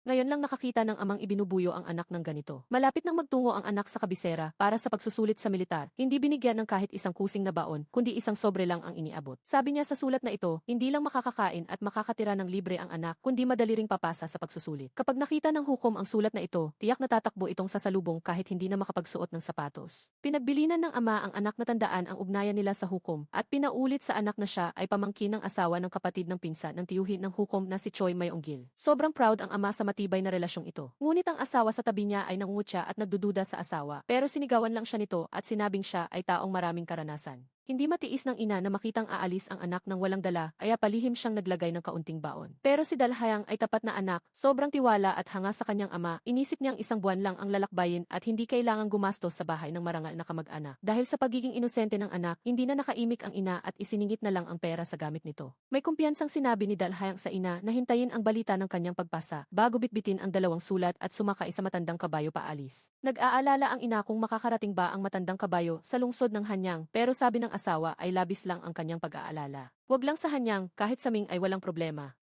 Ngayon lang nakakita ng amang ibinubuyo ang anak ng ganito. Malapit nang magtungo ang anak sa kabisera para sa pagsusulit sa militar, hindi binigyan ng kahit isang kusing na baon, kundi isang sobre lang ang iniabot. Sabi niya sa sulat na ito, hindi lang makakakain at makakatira ng libre ang anak, kundi madali ring papasa sa pagsusulit. Kapag nakita ng hukom ang sulat na ito, tiyak na tatakbo itong sasalubong kahit hindi na makapagsuot ng sapatos. Pinagbilinan ng ama ang anak na tandaan ang ugnayan nila sa hukom at pinaulit sa anak na siya ay pamangkin ng asawa ng kapatid ng pinsan ng tiyuhin ng hukom na si Choi Mayonggil. Sobrang proud ang ama sa matibay na relasyong ito. Ngunit ang asawa sa tabi niya ay nangungutya at nagdududa sa asawa, pero sinigawan lang siya nito at sinabing siya ay taong maraming karanasan. Hindi matiis ng ina na makitang aalis ang anak ng walang dala, kaya palihim siyang naglagay ng kaunting baon. Pero si Dalhayang ay tapat na anak, sobrang tiwala at hanga sa kanyang ama, inisip niyang isang buwan lang ang lalakbayin at hindi kailangang gumastos sa bahay ng marangal na kamag-anak. Dahil sa pagiging inosente ng anak, hindi na nakaimik ang ina at isiningit na lang ang pera sa gamit nito. May kumpiyansang sinabi ni Dalhayang sa ina na hintayin ang balita ng kanyang pagpasa, bago bitbitin ang dalawang sulat at sumakay sa matandang kabayo paalis. Nag-aalala ang ina kung makakarating ba ang matandang kabayo sa lungsod ng Hanyang, pero sabi ng asawa ay labis lang ang kanyang pag-aalala. Wag lang sa Hanyang, kahit sa Ming ay walang problema.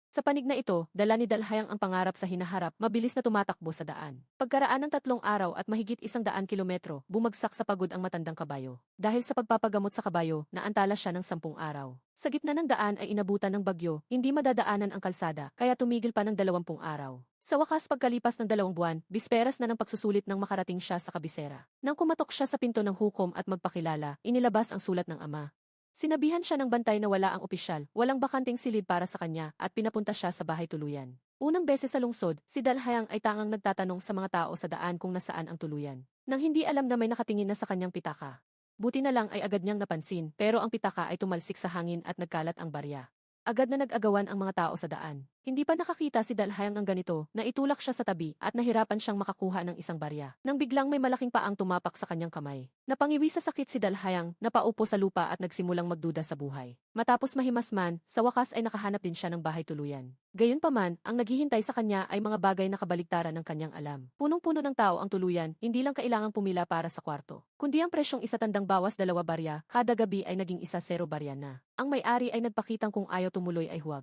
Sa panig na ito, dala ni Dalhayang ang pangarap sa hinaharap, mabilis na tumatakbo sa daan. Pagkaraan ng 3 araw at mahigit 100 kilometro, bumagsak sa pagod ang matandang kabayo. Dahil sa pagpapagamot sa kabayo, naantala siya ng 10 araw. Sa gitna ng daan ay inabutan ng bagyo, hindi madadaanan ang kalsada, kaya tumigil pa ng 20 araw. Sa wakas pagkalipas ng 2 buwan, bisperas na ng pagsusulit nang makarating siya sa kabisera. Nang kumatok siya sa pinto ng hukom at magpakilala, inilabas ang sulat ng ama. Sinabihan siya ng bantay na wala ang opisyal, walang bakanting silid para sa kanya, at pinapunta siya sa bahay tuluyan. Unang beses sa lungsod, si Dalhayang ay tangang nagtatanong sa mga tao sa daan kung nasaan ang tuluyan. Nang hindi alam na may nakatingin na sa kanyang pitaka. Buti na lang ay agad niyang napansin, pero ang pitaka ay tumalsik sa hangin at nagkalat ang barya. Agad na nag-agawan ang mga tao sa daan. Hindi pa nakakita si Dalhayang ng ganito, na itulak siya sa tabi at nahirapan siyang makakuha ng isang barya. Nang biglang may malaking paang tumapak sa kanyang kamay. Napangiwi sa sakit si Dalhayang, napaupo sa lupa at nagsimulang magduda sa buhay. Matapos mahimasman, sa wakas ay nakahanap din siya ng bahay tuluyan. Gayunpaman, ang naghihintay sa kanya ay mga bagay na kabaligtaran ng kanyang alam. Punong-puno ng tao ang tuluyan, hindi lang kailangang pumila para sa kwarto. Kundi ang presyong isatandang bawas 2 barya, kada gabi ay naging 1-0 barya na. Ang may-ari ay nagpakitang kung ayaw tumuloy ay huwag.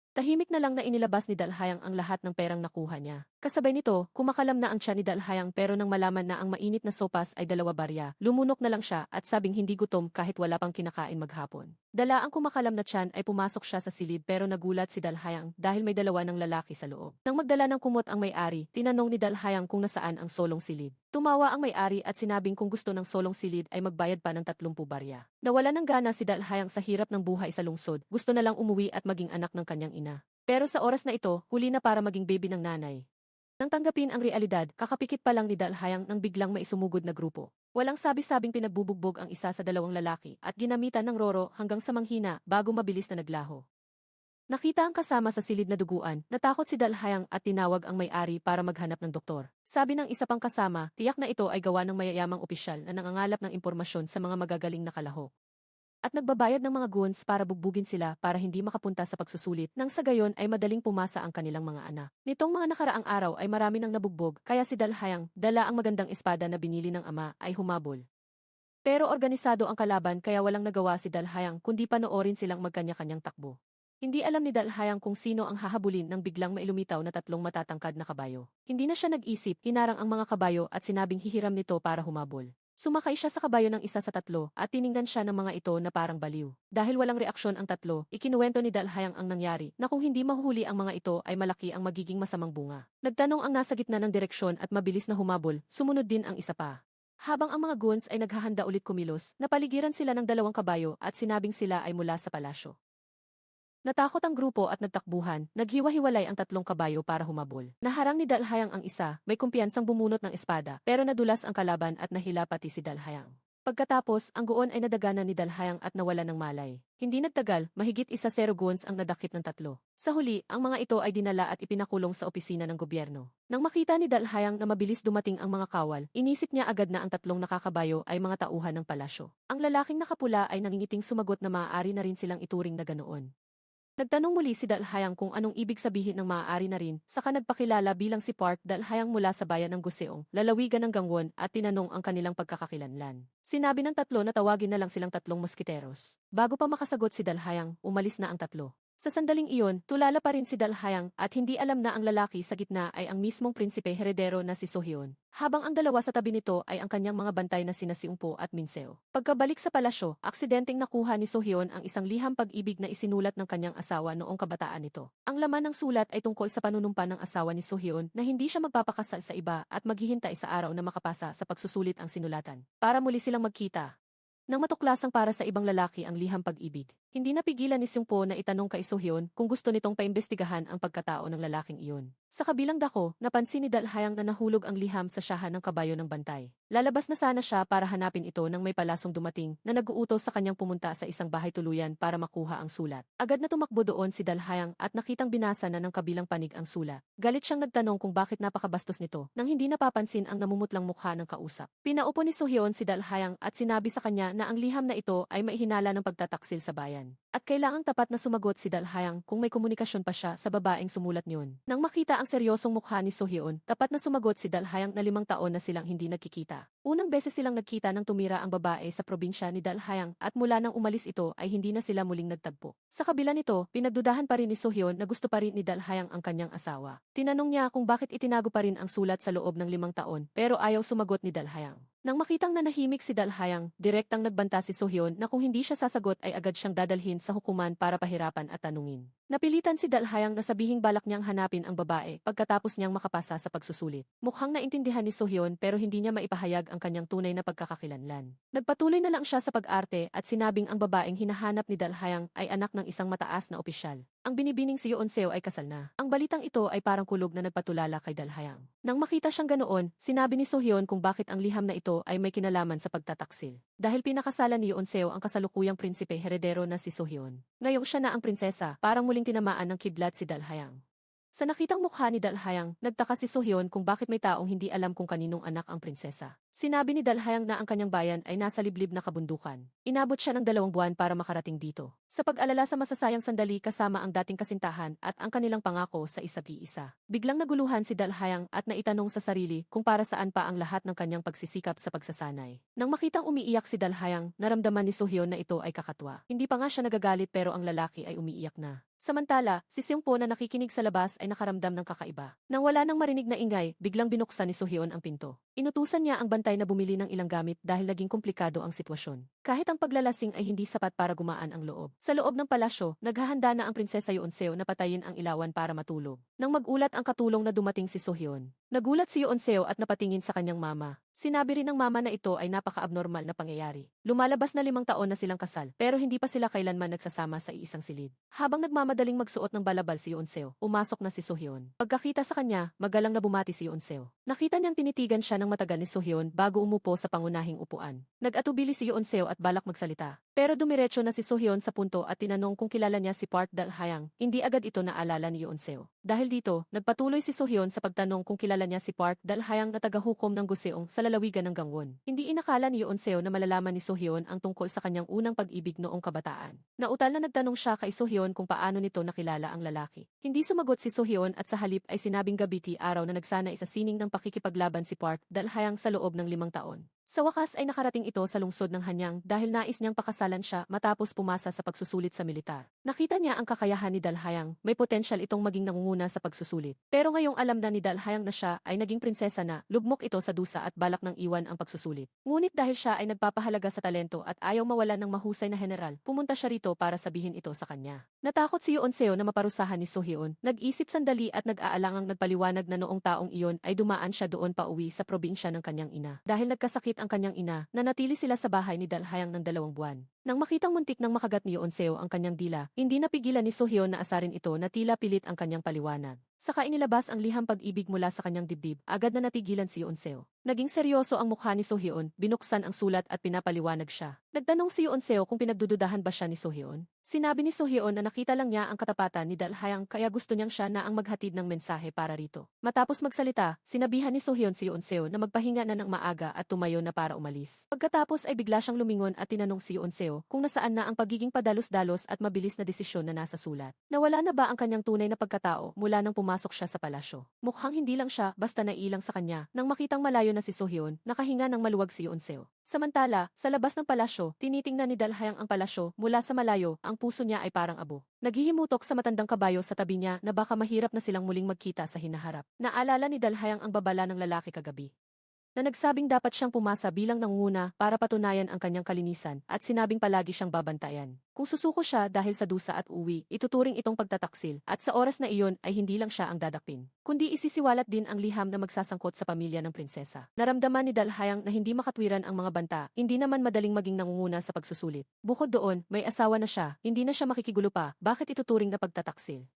Tahimik na lang na inilabas ni Dalhayang ang lahat ng perang nakuha niya. Kasabay nito, kumakalam na ang tiyan ni Dalhayang pero nang malaman na ang mainit na sopas ay 2 barya, lumunok na lang siya at sabing hindi gutom kahit wala pang kinakain maghapon. Dala ang kumakalam na tiyan ay pumasok siya sa silid pero nagulat si Dalhayang dahil may 2 ng lalaki sa loob. Nang magdala ng kumot ang may-ari, tinanong ni Dalhayang kung nasaan ang solong silid. Tumawa ang may-ari at sinabing kung gusto ng solong silid ay magbayad pa ng 30 barya. Nawala ng gana si Dalhayang sa hirap ng buhay sa lungsod, gusto na lang umuwi at maging anak ng kanyang ina. Pero sa oras na ito, huli na para maging baby ng nanay. Nang tanggapin ang realidad, kakapikit pa lang ni Dalhayang nang biglang may sumugod na grupo. Walang sabi-sabing pinagbubugbog ang isa sa 2 lalaki at ginamitan ng roro hanggang sa manghina bago mabilis na naglaho. Nakita ang kasama sa silid na duguan, natakot si Dalhayang at tinawag ang may-ari para maghanap ng doktor. Sabi ng isa pang kasama, tiyak na ito ay gawa ng mayayamang opisyal na nangangalap ng impormasyon sa mga magagaling na kalahok. At nagbabayad ng mga goons para bugbugin sila para hindi makapunta sa pagsusulit nang sa gayon ay madaling pumasa ang kanilang mga anak. Nitong mga nakaraang araw ay marami nang nabugbog kaya si Dalhayang, dala ang magandang espada na binili ng ama, ay humabol. Pero organisado ang kalaban kaya walang nagawa si Dalhayang kundi panoorin silang magkanya-kanyang takbo. Hindi alam ni Dalhayang kung sino ang hahabulin nang biglang may lumitaw na 3 matatangkad na kabayo. Hindi na siya nag-isip, hinarang ang mga kabayo at sinabing hihiram nito para humabol. Sumakay siya sa kabayo ng isa sa 3 at tiningnan siya ng mga ito na parang baliw. Dahil walang reaksyon ang 3, ikinuwento ni Dalhayang ang nangyari na kung hindi mahuhuli ang mga ito ay malaki ang magiging masamang bunga. Nagtanong ang nasa gitna ng direksyon at mabilis na humabol, sumunod din ang isa pa. Habang ang mga goons ay naghahanda ulit kumilos, napaligiran sila ng 2 kabayo at sinabing sila ay mula sa palasyo. Natakot ang grupo at nagtakbuhan, naghiwa-hiwalay ang 3 kabayo para humabol. Naharang ni Dalhayang ang isa, may kumpiyansang bumunot ng espada, pero nadulas ang kalaban at nahila pati si Dalhayang. Pagkatapos, ang guon ay nadaganan ni Dalhayang at nawala ng malay. Hindi nagtagal, mahigit 1-0 goons ang nadakip ng 3. Sa huli, ang mga ito ay dinala at ipinakulong sa opisina ng gobyerno. Nang makita ni Dalhayang na mabilis dumating ang mga kawal, inisip niya agad na ang 3 nakakabayo ay mga tauhan ng palasyo. Ang lalaking nakapula ay nangingiting sumagot na maaari na rin silang ituring na ganoon. Nagtanong muli si Dalhayang kung anong ibig sabihin ng maaari na rin, saka nagpakilala bilang si Park Dalhayang mula sa bayan ng Guseong, lalawigan ng Gangwon at tinanong ang kanilang pagkakakilanlan. Sinabi ng 3 na tawagin na lang silang 3 moskiteros. Bago pa makasagot si Dalhayang, umalis na ang 3. Sa sandaling iyon, tulala pa rin si Dalhayang at hindi alam na ang lalaki sa gitna ay ang mismong prinsipe heredero na si Sohyon. Habang ang dalawa sa tabi nito ay ang kanyang mga bantay na sina Siungpo at Minseo. Pagkabalik sa palasyo, aksidenteng nakuha ni Sohyon ang isang liham pag-ibig na isinulat ng kanyang asawa noong kabataan nito. Ang laman ng sulat ay tungkol sa panunumpa ng asawa ni Sohyon na hindi siya magpapakasal sa iba at maghihintay sa araw na makapasa sa pagsusulit ang sinulatan. Para muli silang magkita. Nang matuklasang para sa ibang lalaki ang liham pag-ibig, hindi napigilan ni Siungpo na itanong kay Sohyon kung gusto nitong paimbestigahan ang pagkatao ng lalaking iyon. Sa kabilang dako, napansin ni Dalhayang na nahulog ang liham sa syahan ng kabayo ng bantay. Lalabas na sana siya para hanapin ito nang may palasong dumating na nag-uutos sa kanyang pumunta sa isang bahay tuluyan para makuha ang sulat. Agad na tumakbo doon si Dalhayang at nakitang binasa na ng kabilang panig ang sulat. Galit siyang nagtanong kung bakit napakabastos nito nang hindi napapansin ang namumutlang mukha ng kausap. Pinaupo ni Sohyon si Dalhayang at sinabi sa kanya na ang liham na ito ay maihinala ng pagtataksil sa bayan. At kailangang tapat na sumagot si Dalhayang kung may komunikasyon pa siya sa babaeng sumulat niyon. Nang makita ang seryosong mukha ni Sohyon, tapat na sumagot si Dalhayang na 5 taon na silang hindi nagkikita. Unang beses silang nagkita nang tumira ang babae sa probinsya ni Dalhayang at mula nang umalis ito ay hindi na sila muling nagtagpo. Sa kabila nito, pinagdudahan pa rin ni Sohyon na gusto pa rin ni Dalhayang ang kanyang asawa. Tinanong niya kung bakit itinago pa rin ang sulat sa loob ng 5 taon pero ayaw sumagot ni Dalhayang. Nang makitang nanahimik si Dalhayang, direktang nagbanta si Sohyon na kung hindi siya sasagot ay agad siyang dadalhin sa hukuman para pahirapan at tanungin. Napilitan si Dalhayang na sabihing balak niyang hanapin ang babae pagkatapos niyang makapasa sa pagsusulit. Mukhang naintindihan ni Sohyon pero hindi niya maipahayag ang kanyang tunay na pagkakakilanlan. Nagpatuloy na lang siya sa pag-arte at sinabing ang babaeng hinahanap ni Dalhayang ay anak ng isang mataas na opisyal. Ang binibining si Yeonseo ay kasal na. Ang balitang ito ay parang kulog na nagpatulala kay Dalhayang. Nang makita siyang ganoon, sinabi ni Sohyon kung bakit ang liham na ito ay may kinalaman sa pagtataksil. Dahil pinakasalan ni Yeonseo ang kasalukuyang prinsipe heredero na si Sohyon. Ngayong siya na ang prinsesa, parang muling tinamaan ng kidlat si Dalhayang. Sa nakitang mukha ni Dalhayang, nagtaka si Sohyon kung bakit may taong hindi alam kung kaninong anak ang prinsesa. Sinabi ni Dalhayang na ang kanyang bayan ay nasa liblib na kabundukan. Inabot siya ng 2 buwan para makarating dito. Sa pag-alala sa masasayang sandali kasama ang dating kasintahan at ang kanilang pangako sa isa't iisa. Biglang naguluhan si Dalhayang at naitanong sa sarili kung para saan pa ang lahat ng kanyang pagsisikap sa pagsasanay. Nang makitang umiiyak si Dalhayang, naramdaman ni Sohyon na ito ay kakatwa. Hindi pa nga siya nagagalit pero ang lalaki ay umiiyak na. Samantala, si Siungpo na nakikinig sa labas ay nakaramdam ng kakaiba. Nang wala nang marinig na ingay, biglang binuksan ni Sohyon ang pinto. Inutusan niya ang bantay na bumili ng ilang gamit dahil naging komplikado ang sitwasyon. Kahit ang paglalasing ay hindi sapat para gumaan ang loob. Sa loob ng palasyo, naghahanda na ang prinsesa Yeonseo na patayin ang ilawan para matulog. Nang magulat ang katulong na dumating si Sohyon. Nagulat si Yeonseo at napatingin sa kanyang mama. Sinabi rin ng mama na ito ay napaka-abnormal na pangyayari. Lumalabas na 5 taon na silang kasal pero hindi pa sila kailanman nagsasama sa iisang silid. Habang nagmamadaling magsuot ng balabal si Yeonseo, umasok na si Sohyon. Pagkakita sa kanya, magalang na bumati si Yeonseo. Nakita niyang tinitigan siya ng matagal ni Sohyon bago umupo sa pangunahing upuan. Nag-atubili si Yeonseo at balak magsalita. Pero dumiretso na si Sohyon sa punto at tinanong kung kilala niya si Park Dalhayang. Hindi agad ito naalala ni Yeonseo. Dahil dito, nagpatuloy si Sohyon sa pagtanong kung kilala niya si Park Dalhayang na tagahukom ng Guseong sa lalawigan ng Gangwon. Hindi inakala ni Yeonseo na malalaman ni Sohyon ang tungkol sa kanyang unang pag-ibig noong kabataan. Nautal na nagtanong siya kay Sohyon kung paano nito nakilala ang lalaki. Hindi sumagot si Sohyon at sa halip ay sinabing gabiti araw na nagsanay sa sining ng pakikipaglaban si Park Dalhayang sa loob ng 5 taon. Sa wakas ay nakarating ito sa lungsod ng Hanyang dahil nais niyang pakasalan siya matapos pumasa sa pagsusulit sa militar. Nakita niya ang kakayahan ni Dalhayang, may potensyal itong maging nangunguna sa pagsusulit. Pero ngayong alam na ni Dalhayang na siya ay naging prinsesa na, lugmok ito sa dusa at balak ng iwan ang pagsusulit. Ngunit dahil siya ay nagpapahalaga sa talento at ayaw mawalan ng mahusay na general, pumunta siya rito para sabihin ito sa kanya. Natakot si Yeonseo na maparusahan ni Sohyon, nag-isip sandali at nag-aalangang nagpaliwanag na noong taong iyon ay dumaan siya doon pa uwi sa probinsya ng kanyang ina. Dahil nagkasakit ang kanyang ina, nanatili sila sa bahay ni Dalhayang ng 2 buwan. Nang makitang muntik nang makagat ni Yeonseo ang kanyang dila, hindi napigilan ni Sohyon na asarin ito na tila pilit ang kanyang paliwanag. Saka inilabas ang liham pag-ibig mula sa kanyang dibdib, agad na natigilan si Yeonseo. Naging seryoso ang mukha ni Sohyon, binuksan ang sulat at pinapaliwanag siya. Nagtanong si Yeonseo kung pinagdududahan ba siya ni Sohyon. Sinabi ni Sohyon na nakita lang niya ang katapatan ni Dalhayang kaya gusto niyang siya na ang maghatid ng mensahe para rito. Matapos magsalita, sinabihan ni Sohyon si Yeonseo na magpahinga na ng maaga at tumayo na para umalis. Pagkatapos ay bigla siyang lumingon at tinanong si Yeonseo kung nasaan na ang pagiging padalos-dalos at mabilis na desisyon na nasa sulat. Nawala na ba ang kanyang tunay na pagkatao mula nang pumasok siya sa palasyo. Mukhang hindi lang siya basta naiilang sa kanya nang makitang malayo na si Sohyeon, nakahinga ng maluwag si Yoon-seo. Samantala, sa labas ng palasyo, tinitingnan ni Dalhayang ang palasyo mula sa malayo, ang puso niya ay parang abo. Naghihimutok sa matandang kabayo sa tabi niya na baka mahirap na silang muling magkita sa hinaharap. Naalala ni Dalhayang ang babala ng lalaki kagabi na nagsabing dapat siyang pumasa bilang nangunguna para patunayan ang kanyang kalinisan at sinabing palagi siyang babantayan. Kung susuko siya dahil sa dusa at uwi, ituturing itong pagtataksil at sa oras na iyon ay hindi lang siya ang dadakpin, kundi isisiwalat din ang liham na magsasangkot sa pamilya ng prinsesa. Naramdaman ni Dalhayang na hindi makatwiran ang mga banta, hindi naman madaling maging nangunguna sa pagsusulit. Bukod doon, may asawa na siya, hindi na siya makikigulo pa, bakit ituturing na pagtataksil?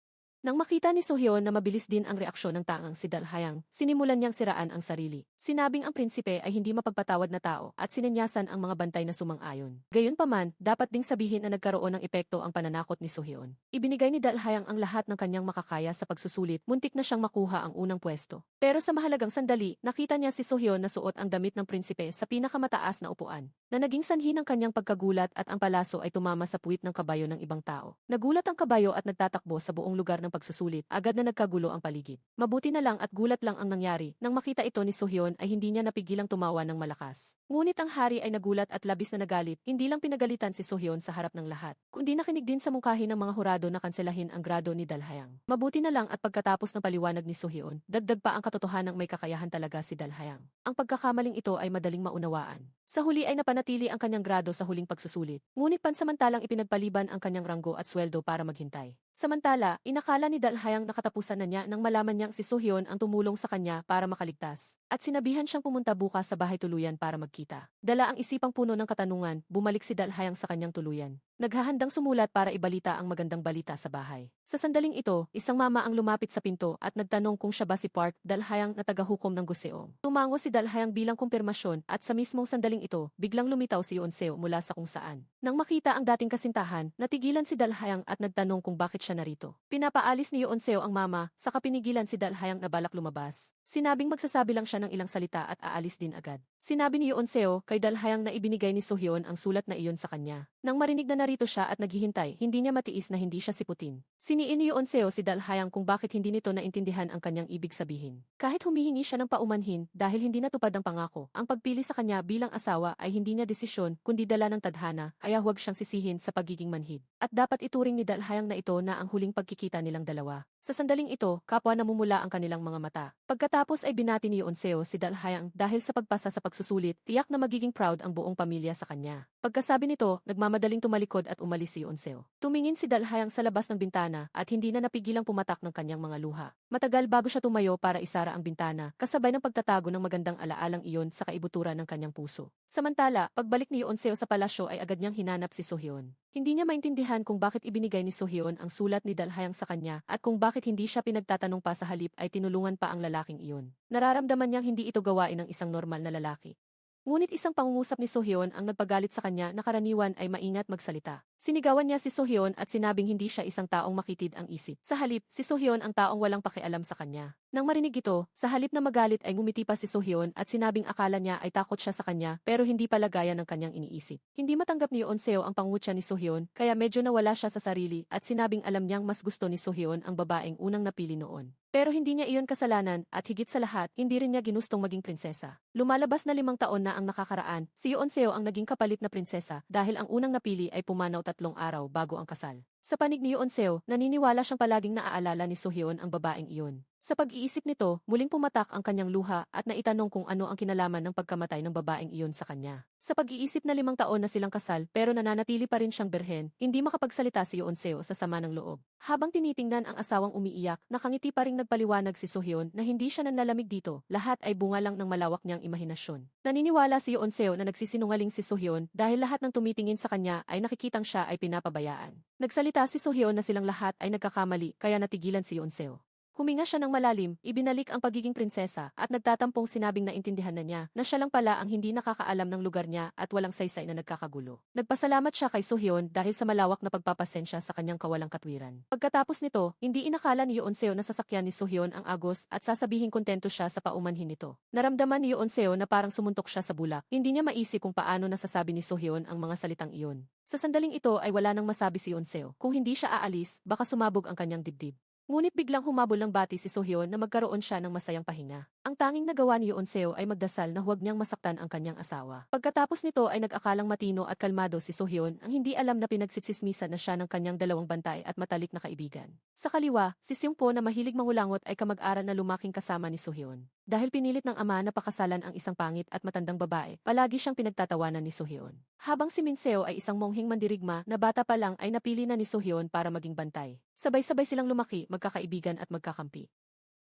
Nang makita ni Sohyeon na mabilis din ang reaksyon ng taang si Dalhayang, sinimulan niyang siraan ang sarili. Sinabing ang prinsipe ay hindi mapagpatawad na tao at sinenyasan ang mga bantay na sumang-ayon. Gayunpaman, dapat ding sabihin na nagkaroon ng epekto ang pananakot ni Sohyeon. Ibinigay ni Dalhayang ang lahat ng kanyang makakaya sa pagsusulit, muntik na siyang makuha ang unang pwesto. Pero sa mahalagang sandali, nakita niya si Sohyeon na suot ang damit ng prinsipe sa pinakamataas na upuan, na naging sanhi ng kanyang pagkagulat at ang palaso ay tumama sa puwit ng kabayo ng ibang tao. Nagulat ang kabayo at nagtatakbo sa buong lugar ng pagsusulit, agad na nagkagulo ang paligid. Mabuti na lang at gulat lang ang nangyari, nang makita ito ni Sohyeon ay hindi niya napigilang tumawa ng malakas. Ngunit ang hari ay nagulat at labis na nagalit, hindi lang pinagalitan si Sohyeon sa harap ng lahat, kundi nakinig din sa mungkahi ng mga hurado na kanselahin ang grado ni Dalhayang. Mabuti na lang at pagkatapos ng paliwanag ni Sohyeon, dagdag pa ang katotohanang may kakayahan talaga si Dalhayang. Ang pagkakamaling ito ay madaling maunawaan. Sa huli ay napanatili ang kanyang grado sa huling pagsusulit, ngunit pansamantalang ipinagpaliban ang kanyang ranggo at sweldo para maghintay. Samantala, inakala ni Dalhayang nakatapusan na niya nang malaman niyang si Sohyeon ang tumulong sa kanya para makaligtas, at sinabihan siyang pumunta bukas sa bahay tuluyan para magkita. Dala ang isipang puno ng katanungan, bumalik si Dalhayang sa kanyang tuluyan. Naghahandang sumulat para ibalita ang magandang balita sa bahay. Sa sandaling ito, isang mama ang lumapit sa pinto at nagtanong kung siya ba si Park Dalhayang na tagahukom ng Guseong. Tumango si Dalhayang bilang kumpirmasyon at sa mismong sandaling ito, biglang lumitaw si Yoon-seo mula sa kung saan. Nang makita ang dating kasintahan, natigilan si Dalhayang at nagtanong kung bakit siya narito. Pinapaalis ni Yoon-seo ang mama, saka pinigilan si Dalhayang na balak lumabas. Sinabing magsasabi lang siya ng ilang salita at aalis din agad. Sinabi ni Yoon-seo kay Dalhayang na ibinigay ni Sohyeon ang sulat na iyon sa kanya. Nang marinig na narito siya at naghihintay, hindi niya matiis na hindi siya siputin. Siniin ni Yoon-seo si Dalhayang kung bakit hindi nito naintindihan ang kanyang ibig sabihin. Kahit humihingi siya ng paumanhin dahil hindi natupad ang pangako, ang pagpili sa kanya bilang asawa ay hindi niya desisyon kundi dala ng tadhana, kaya huwag siyang sisihin sa pagiging manhid. At dapat ituring ni Dalhayang na ito na ang huling pagkikita nilang dalawa. Sa sandaling ito, kapwa namumula ang kanilang mga mata. Pagkatapos ay binati ni Yoon-seo si Dalhayang dahil sa pagpasa sa pagsusulit, tiyak na magiging proud ang buong pamilya sa kanya. Pagkasabi nito, nagmamadaling tumalikod at umalis si Yoon-seo. Tumingin si Dalhayang sa labas ng bintana at hindi na napigilang pumatak ng kanyang mga luha. Matagal bago siya tumayo para isara ang bintana, kasabay ng pagtatago ng magandang alaalang iyon sa kaibuturan ng kanyang puso. Samantala, pagbalik ni Yoon-seo sa palasyo ay agad niyang hinanap si Sohyeon. Hindi niya maintindihan kung bakit ibinigay ni Sohyeon ang sulat ni Dalhayang sa kanya at kung bakit hindi siya pinagtatanong pa sa halip ay tinulungan pa ang lalaking iyon. Nararamdaman niyang hindi ito gawain ng isang normal na lalaki. Ngunit isang pangungusap ni Sohyeon ang nagpagalit sa kanya na karaniwan ay maingat magsalita. Sinigawan niya si Sohyeon at sinabing hindi siya isang taong makitid ang isip. Sa halip, si Sohyeon ang taong walang pakialam sa kanya. Nang marinig ito, sa halip na magalit ay ngumiti pa si Sohyeon at sinabing akala niya ay takot siya sa kanya pero hindi pala gaya ng kanyang iniisip. Hindi matanggap ni Yoon-seo ang pangungutya ni Sohyeon kaya medyo nawala siya sa sarili at sinabing alam niyang mas gusto ni Sohyeon ang babaeng unang napili noon. Pero hindi niya iyon kasalanan at higit sa lahat, hindi rin niya ginustong maging prinsesa. Lumalabas na 5 taon na ang nakakaraan, si Yoon-seo ang naging kapalit na prinsesa dahil ang unang napili ay pumanaw 3 araw bago ang kasal. Sa panig ni Yoon-seo, naniniwala siyang palaging naaalala ni Sohyeon ang babaeng iyon. Sa pag-iisip nito, muling pumatak ang kanyang luha at naitanong kung ano ang kinalaman ng pagkamatay ng babaeng iyon sa kanya. Sa pag-iisip na 5 taon na silang kasal pero nananatili pa rin siyang berhen, hindi makapagsalita si Yoon-seo sa sama ng loob. Habang tinitingnan ang asawang umiiyak, nakangiti pa ring nagpaliwanag si Sohyeon na hindi siya nanlalamig dito, lahat ay bunga lang ng malawak niyang imahinasyon. Naniniwala si Yoon-seo na nagsisinungaling si Sohyeon dahil lahat ng tumitingin sa kanya ay nakikitang siya ay pinapabayaan. Nagsalita si Sohyeon na silang lahat ay nagkakamali kaya natigilan si Yoon-seo. Huminga siya ng malalim, ibinalik ang pagiging prinsesa at nagtatampong sinabing naintindihan na niya na siya lang pala ang hindi nakakaalam ng lugar niya at walang saysay na nagkakagulo. Nagpasalamat siya kay Sohyeon dahil sa malawak na pagpapasensya sa kanyang kawalang katwiran. Pagkatapos nito, hindi inakala ni Yoon-seo na sasakyan ni Sohyeon ang agos at sasabihin kontento siya sa paumanhin nito. Naramdaman ni Yoon-seo na parang sumuntok siya sa bulak. Hindi niya maisip kung paano nasasabi ni Sohyeon ang mga salitang iyon. Sa sandaling ito ay wala nang masabi si Yoon-seo. Kung hindi siya aalis, baka sumabog ang kanyang dibdib. Ngunit biglang humabol ng bati si Sohyon na magkaroon siya ng masayang pahinga. Ang tanging nagawa ni Yoon Seo ay magdasal na huwag niyang masaktan ang kanyang asawa. Pagkatapos nito ay nag-akalang matino at kalmado si Sohyon ang hindi alam na pinagsisismisan na siya ng kanyang dalawang bantay at matalik na kaibigan. Sa kaliwa, si Seungpo na mahilig mangulangot ay kamag-aral na lumaking kasama ni Sohyon. Dahil pinilit ng ama na pakasalan ang isang pangit at matandang babae, palagi siyang pinagtatawanan ni Sohyon. Habang si Min Seo ay isang mongheng mandirigma na bata pa lang ay napili na ni Sohyon para maging bantay. Sabay-sabay silang lumaki, magkakaibigan at magkakampi.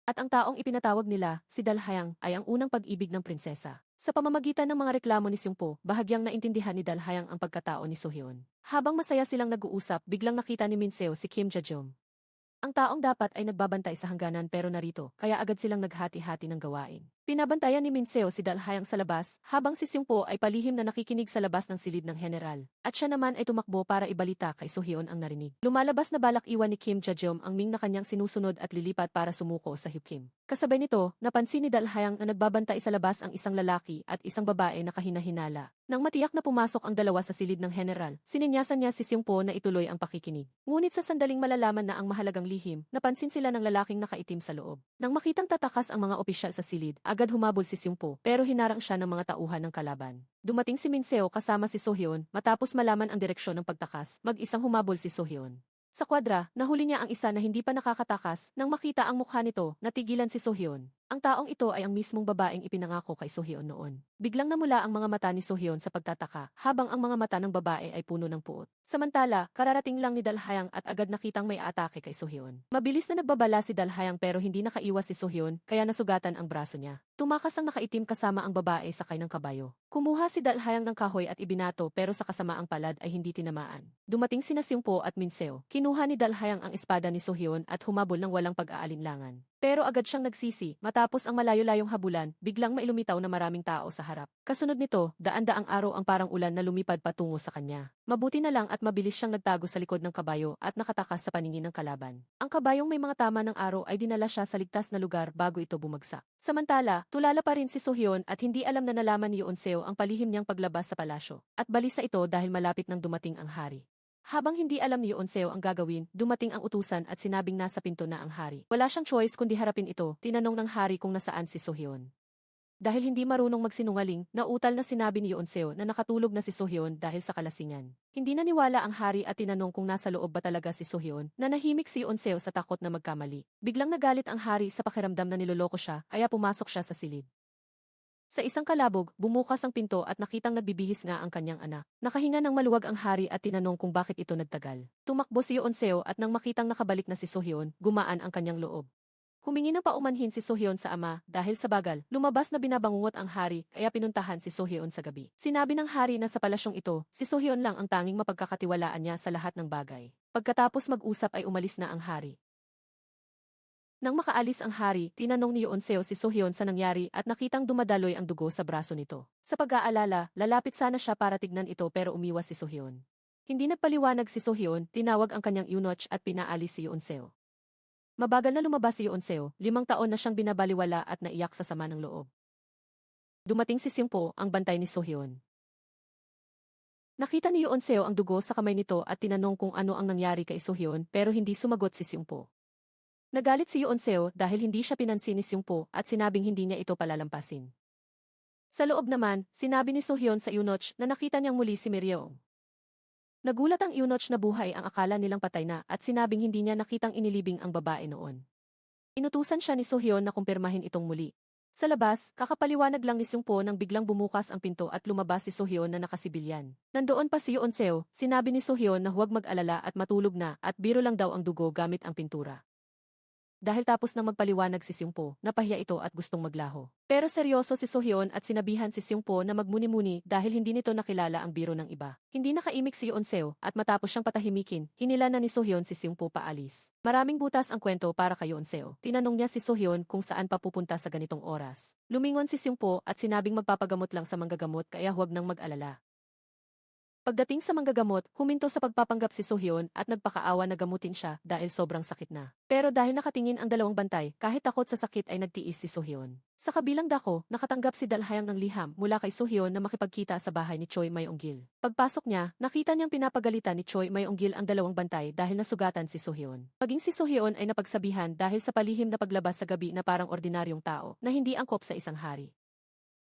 At ang taong ipinatawag nila, si Dalhayang, ay ang unang pag-ibig ng prinsesa. Sa pamamagitan ng mga reklamo ni Seungpo, bahagyang naintindihan ni Dalhayang ang pagkatao ni Sohyon. Habang masaya silang nag-uusap, biglang nakita ni Min Seo si Kim Ja-jum. Ang taong dapat ay nagbabantay sa hangganan pero narito, kaya agad silang naghati-hati ng gawain. Pinabantayan ni Min Seo si Dalhayang sa labas, habang si Seungpo ay palihim na nakikinig sa labas ng silid ng general. At siya naman ay tumakbo para ibalita kay Sohyon ang narinig. Lumalabas na balak iwan ni Kim Ja-jum ang Ming na kanyang sinusunod at lilipat para sumuko sa Hyukim. Kasabay nito, napansin ni Dalhayang na nagbabantay sa labas ang isang lalaki at isang babae na kahina-hinala. Nang matiyak na pumasok ang dalawa sa silid ng general, sininyasan niya si Seungpo na ituloy ang pakikinig. Ngunit sa sandaling malalaman na ang mahalagang lihim, napansin sila ng lalaking nakaitim sa loob. Nang makitang tatakas ang mga opisyal sa silid, agad humabol si Seungpo pero hinarang siya ng mga tauhan ng kalaban. Dumating si Min Seo kasama si Sohyon, matapos malaman ang direksyon ng pagtakas, mag-isang humabol si Sohyon. Sa kwadra, nahuli niya ang isa na hindi pa nakakatakas, nang makita ang mukha nito, natigilan si Sohyon. Ang taong ito ay ang mismong babaeng ipinangako kay Sohyon noon. Biglang namula ang mga mata ni Sohyon sa pagtataka, habang ang mga mata ng babae ay puno ng puot. Samantala, kararating lang ni Dalhayang at agad nakitang may atake kay Sohyon. Mabilis na nagbabala si Dalhayang pero hindi nakaiwas si Sohyon, kaya nasugatan ang braso niya. Tumakas ang nakaitim kasama ang babae sakay ng kabayo. Kumuha si Dalhayang ng kahoy at ibinato pero sa kasamaang palad ay hindi tinamaan. Dumating sina Seungpo at Min Seo. Kinuha ni Dalhayang ang espada ni Sohyon at humabol ng walang pag-aalinlangan. Pero agad siyang nagsisi, matapos ang malayo-layong habulan, biglang mailumitaw na maraming tao sa harap. Kasunod nito, daan-daang araw ang parang ulan na lumipad patungo sa kanya. Mabuti na lang at mabilis siyang nagtago sa likod ng kabayo at nakatakas sa paningin ng kalaban. Ang kabayong may mga tama ng araw ay dinala siya sa ligtas na lugar bago ito bumagsak. Samantala, tulala pa rin si Sohyon at hindi alam na nalaman ni Yoon Seo ang palihim niyang paglabas sa palasyo. At balisa ito dahil malapit nang dumating ang hari. Habang hindi alam ni Yoon Seo ang gagawin, dumating ang utusan at sinabing nasa pinto na ang hari. Wala siyang choice kundi harapin ito, tinanong ng hari kung nasaan si Sohyon. Dahil hindi marunong magsinungaling, nautal na sinabi ni Yoon Seo na nakatulog na si Sohyon dahil sa kalasingan. Hindi naniwala ang hari at tinanong kung nasa loob ba talaga si Sohyon, na nahimik si Yoon Seo sa takot na magkamali. Biglang nagalit ang hari sa pakiramdam na niloloko siya, kaya pumasok siya sa silid. Sa isang kalabog, bumukas ang pinto at nakitang nagbibihis nga ang kanyang anak. Nakahinga ng maluwag ang hari at tinanong kung bakit ito nagtagal. Tumakbo si Yoon Seo at nang makitang nakabalik na si Sohyon, gumaan ang kanyang loob. Humingi ng paumanhin si Sohyon sa ama dahil sa bagal, lumabas na binabangungot ang hari kaya pinuntahan si Sohyon sa gabi. Sinabi ng hari na sa palasyong ito, si Sohyon lang ang tanging mapagkakatiwalaan niya sa lahat ng bagay. Pagkatapos mag-usap ay umalis na ang hari. Nang makaalis ang hari, tinanong ni Yoon Seo si Sohyon sa nangyari at nakitang dumadaloy ang dugo sa braso nito. Sa pag-aalala, lalapit sana siya para tignan ito pero umiwas si Sohyon. Hindi nagpaliwanag si Sohyon, tinawag ang kanyang eunuch at pinaalis si Yoon Seo. Mabagal na lumabas si Yoon Seo, 5 taon na siyang binabaliwala at naiyak sa sama ng loob. Dumating si Seungpo, ang bantay ni Sohyon. Nakita ni Yoon Seo ang dugo sa kamay nito at tinanong kung ano ang nangyari kay Sohyon pero hindi sumagot si Seungpo. Nagalit si Yoon Seo dahil hindi siya pinansin ni Seungpo at sinabing hindi niya ito palalampasin. Sa loob naman, sinabi ni Sohyon sa eunuch na nakita niyang muli si Myeong. Nagulat ang eunuch na buhay ang akala nilang patay na at sinabing hindi niya nakitang inilibing ang babae noon. Inutusan siya ni Sohyon na kumpirmahin itong muli. Sa labas, kakapaliwanag lang ni Seungpo nang biglang bumukas ang pinto at lumabas si Sohyon na nakasibilyan. Nandoon pa si Yoon Seo, sinabi ni Sohyon na huwag mag-alala at matulog na at biro lang daw ang dugo gamit ang pintura. Dahil tapos nang magpaliwanag si Seungpo, napahiya ito at gustong maglaho. Pero seryoso si Sohyon at sinabihan si Seungpo na magmuni-muni dahil hindi nito nakilala ang biro ng iba. Hindi nakaimik si Yoon Seo at matapos siyang patahimikin, hinila na ni Sohyon si Seungpo paalis. Maraming butas ang kwento para kay Yoon Seo. Tinanong niya si Sohyon kung saan papupunta sa ganitong oras. Lumingon si Seungpo at sinabing magpapagamot lang sa manggagamot kaya huwag nang mag-alala. Pagdating sa manggagamot, huminto sa pagpapanggap si Sohyon at nagpakaawa na gamutin siya dahil sobrang sakit na. Pero dahil nakatingin ang dalawang bantay, kahit takot sa sakit ay nagtiis si Sohyon. Sa kabilang dako, nakatanggap si Dalhayang ng liham mula kay Sohyon na makipagkita sa bahay ni Choi Mayonggil. Pagpasok niya, nakita niyang pinapagalitan ni Choi Mayonggil ang dalawang bantay dahil nasugatan si Sohyon. Maging si Sohyon ay napagsabihan dahil sa palihim na paglabas sa gabi na parang ordinaryong tao na hindi angkop sa isang hari.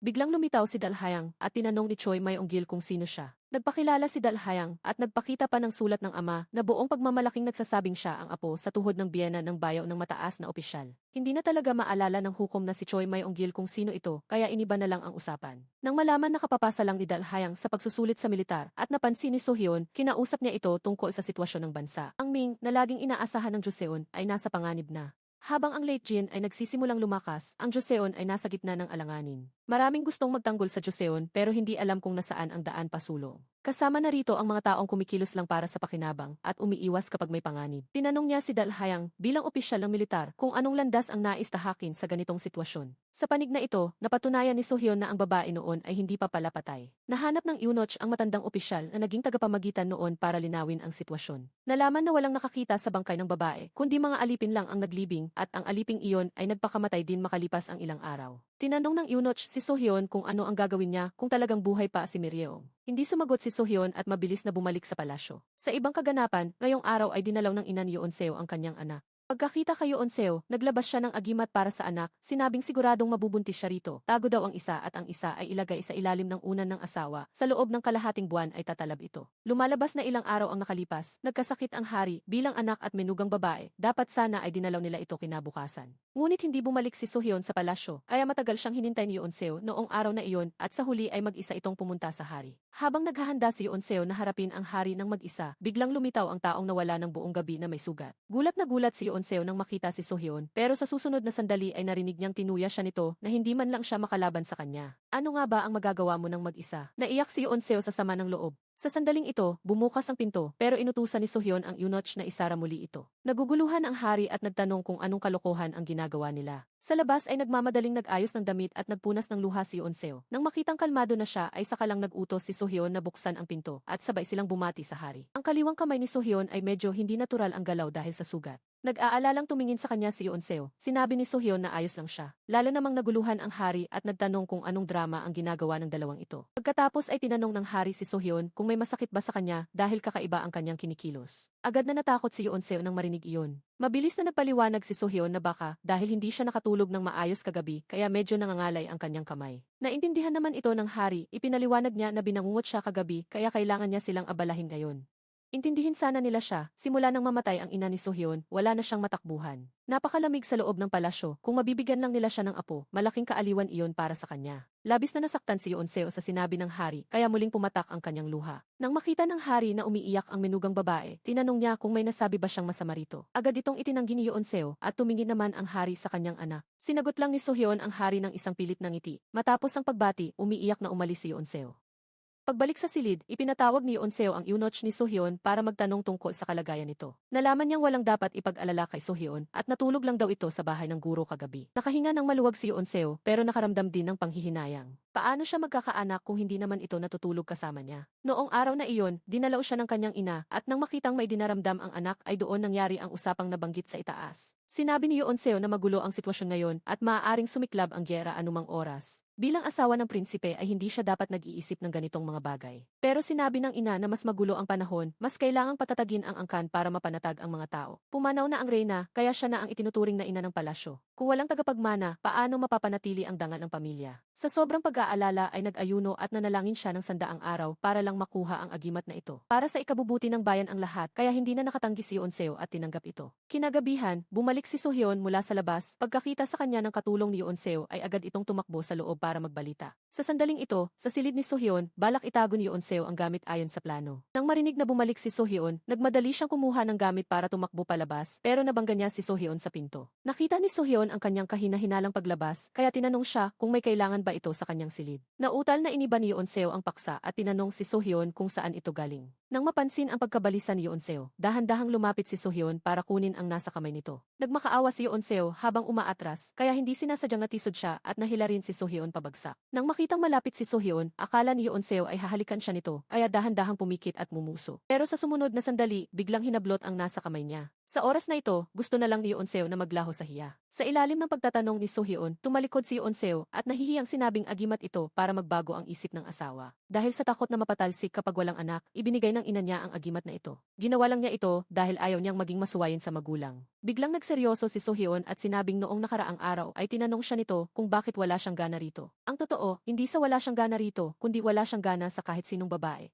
Biglang lumitaw si Dalhayang at tinanong ni Choi Mayonggil kung sino siya. Nagpakilala si Dalhayang at nagpakita pa ng sulat ng ama na buong pagmamalaking nagsasabing siya ang apo sa tuhod ng biyena ng bayaw ng mataas na opisyal. Hindi na talaga maalala ng hukom na si Choi Mayonggil kung sino ito kaya iniba na lang ang usapan. Nang malaman na kapapasa lang ni Dalhayang sa pagsusulit sa militar at napansin ni Sohyon, kinausap niya ito tungkol sa sitwasyon ng bansa. Ang Ming na laging inaasahan ng Joseon ay nasa panganib na. Habang ang late Jin ay nagsisimulang lumakas, ang Joseon ay nasa gitna ng alanganin. Maraming gustong magtanggol sa Joseon pero hindi alam kung nasaan ang daan pasulong. Kasama na rito ang mga taong kumikilos lang para sa pakinabang at umiiwas kapag may panganib. Tinanong niya si Dalhayang bilang opisyal ng militar kung anong landas ang nais tahakin sa ganitong sitwasyon. Sa panig na ito, napatunayan ni Sohyon na ang babae noon ay hindi pa pala patay. Nahanap ng eunuch ang matandang opisyal na naging tagapamagitan noon para linawin ang sitwasyon. Nalaman na walang nakakita sa bangkay ng babae, kundi mga alipin lang ang naglibing at ang aliping iyon ay nagpakamatay din makalipas ang ilang araw. Tinanong ng eunuch si Sohyon kung ano ang gagawin niya kung talagang buhay pa si Miryeong. Hindi sumagot si Sohyon at mabilis na bumalik sa palasyo. Sa ibang kaganapan, ngayong araw ay dinalaw ng ina ni Yeonseo ang kanyang anak. Pagkakita kay Yeonseo, naglabas siya ng agimat para sa anak, sinabing siguradong mabubuntis siya rito. Tago daw ang isa at ang isa ay ilagay sa ilalim ng unan ng asawa. Sa loob ng kalahating buwan ay tatalab ito. Lumalabas na ilang araw ang nakalipas, nagkasakit ang hari bilang anak at menugang babae. Dapat sana ay dinalaw nila ito kinabukasan. Ngunit hindi bumalik si Sohyon sa palasyo, kaya matagal siyang hinintay ni Yeonseo noong araw na iyon at sa huli ay mag-isa itong pumunta sa hari. Habang naghahanda si Yeonseo na harapin ang hari ng mag-isa, biglang lumitaw ang taong nawala ng buong gabi na may sugat. Gulat na gulat si Yeonseo nang makita si Sohyon, pero sa susunod na sandali ay narinig niyang tinuya siya nito na hindi man lang siya makalaban sa kanya. Ano nga ba ang magagawa mo ng mag-isa? Naiyak si Yeonseo sa sama ng loob. Sa sandaling ito, bumukas ang pinto pero inutusan ni Sohyon ang eunuch na isara muli ito. Naguguluhan ang hari at nagtanong kung anong kalokohan ang ginagawa nila. Sa labas ay nagmamadaling nag-ayos ng damit at nagpunas ng luha si Yeonseo. Nang makitang kalmado na siya ay saka lang nag-utos si Sohyon na buksan ang pinto at sabay silang bumati sa hari. Ang kaliwang kamay ni Sohyon ay medyo hindi natural ang galaw dahil sa sugat. Nag-aalalang tumingin sa kanya si Yeonseo. Sinabi ni Sohyon na ayos lang siya. Lalo namang naguluhan ang hari at nagtanong kung anong drama ang ginagawa ng dalawang ito. Pagkatapos ay tinanong ng hari si Sohyon kung may masakit ba sa kanya dahil kakaiba ang kanyang kinikilos. Agad na natakot si Yeonseo nang marinig iyon. Mabilis na nagpaliwanag si Sohyon na baka dahil hindi siya nakatulog ng maayos kagabi kaya medyo nangangalay ang kanyang kamay. Naintindihan naman ito ng hari, ipinaliwanag niya na binangungot siya kagabi kaya kailangan niya silang abalahin ngayon. Intindihin sana nila siya, simula nang mamatay ang ina ni Sohyon, wala na siyang matakbuhan. Napakalamig sa loob ng palasyo, kung mabibigyan lang nila siya ng apo, malaking kaaliwan iyon para sa kanya. Labis na nasaktan si Yeonseo sa sinabi ng hari, kaya muling pumatak ang kanyang luha. Nang makita ng hari na umiiyak ang menugang babae, tinanong niya kung may nasabi ba siyang masama rito. Agad itong itinanggi ni Yeonseo at tumingin naman ang hari sa kanyang anak. Sinagot lang ni Sohyon ang hari ng isang pilit na ngiti. Matapos ang pagbati, umiiyak na umalis si Yeonseo. Pagbalik sa silid, ipinatawag ni Yeonseo ang eunuch ni Sohyon para magtanong tungkol sa kalagayan nito. Nalaman niyang walang dapat ipag-alala kay Sohyon at natulog lang daw ito sa bahay ng guro kagabi. Nakahinga ng maluwag si Yeonseo pero nakaramdam din ng panghihinayang. Paano siya magkakaanak kung hindi naman ito natutulog kasama niya? Noong araw na iyon, dinalaw siya ng kanyang ina at nang makitang may dinaramdam ang anak ay doon nangyari ang usapang nabanggit sa itaas. Sinabi ni Yeonseo na magulo ang sitwasyon ngayon at maaaring sumiklab ang gyera anumang oras. Bilang asawa ng prinsipe ay hindi siya dapat nag-iisip ng ganitong mga bagay. Pero sinabi ng ina na mas magulo ang panahon, mas kailangang patatagin ang angkan para mapanatag ang mga tao. Pumanaw na ang reyna, kaya siya na ang itinuturing na ina ng palasyo. Kung walang tagapagmana, paano mapapanatili ang dangal ng pamilya? Sa sobrang pag-aalala ay nag-ayuno at nanalangin siya ng 100 araw para lang makuha ang agimat na ito. Para sa ikabubuti ng bayan ang lahat, kaya hindi na nakatanggi si Yeonseo at tinanggap ito. Kinagabihan, bumalik si Sohyon mula sa labas, pagkakita sa kanya ng katulong ni Yeonseo ay agad itong tumakbo sa loob para magbalita. Sa sandaling ito, sa silid ni Sohyon, balak itago ni Yeonseo ang gamit ayon sa plano. Nang marinig na bumalik si Sohyon, nagmadali siyang kumuha ng gamit para tumakbo palabas, pero nabangga niya si Sohyon sa pinto. Nakita ni Sohyon ang kanyang kahina-hinalang paglabas, kaya tinanong siya kung may kailangan ba ito sa kanyang silid. Nautal na iniba ni Yeonseo ang paksa at tinanong si Sohyon kung saan ito galing. Nang mapansin ang pagkabalisa ni Yeonseo, dahan-dahang lumapit si Sohyon para kunin ang nasa kamay nito. Nagmakaawa si Yeonseo habang umaatras, kaya hindi sinasadyang natisod siya at nahila rin si Sohyon pabagsak. Nang makitang malapit si Sohyun, akala ni Yeonseo ay hahalikan siya nito, kaya dahan-dahang pumikit at mumuso. Pero sa sumunod na sandali, biglang hinablot ang nasa kamay niya. Sa oras na ito, gusto na lang ni Yeonseo na maglaho sa hiya. Sa ilalim ng pagtatanong ni Sohyun, tumalikod si Yeonseo at nahihiyang sinabing agimat ito para magbago ang isip ng asawa. Dahil sa takot na mapatalsik kapag walang anak, ibinigay ng ina niya ang agimat na ito. Ginawa lang niya ito dahil ayaw niyang maging masuwayin sa magulang. Biglang nagseryoso si Sohyun at sinabing noong nakaraang araw ay tinanong siya nito kung bakit wala siyang gana rito. Ang totoo, hindi sa wala siyang gana rito, kundi wala siyang gana sa kahit sinong babae.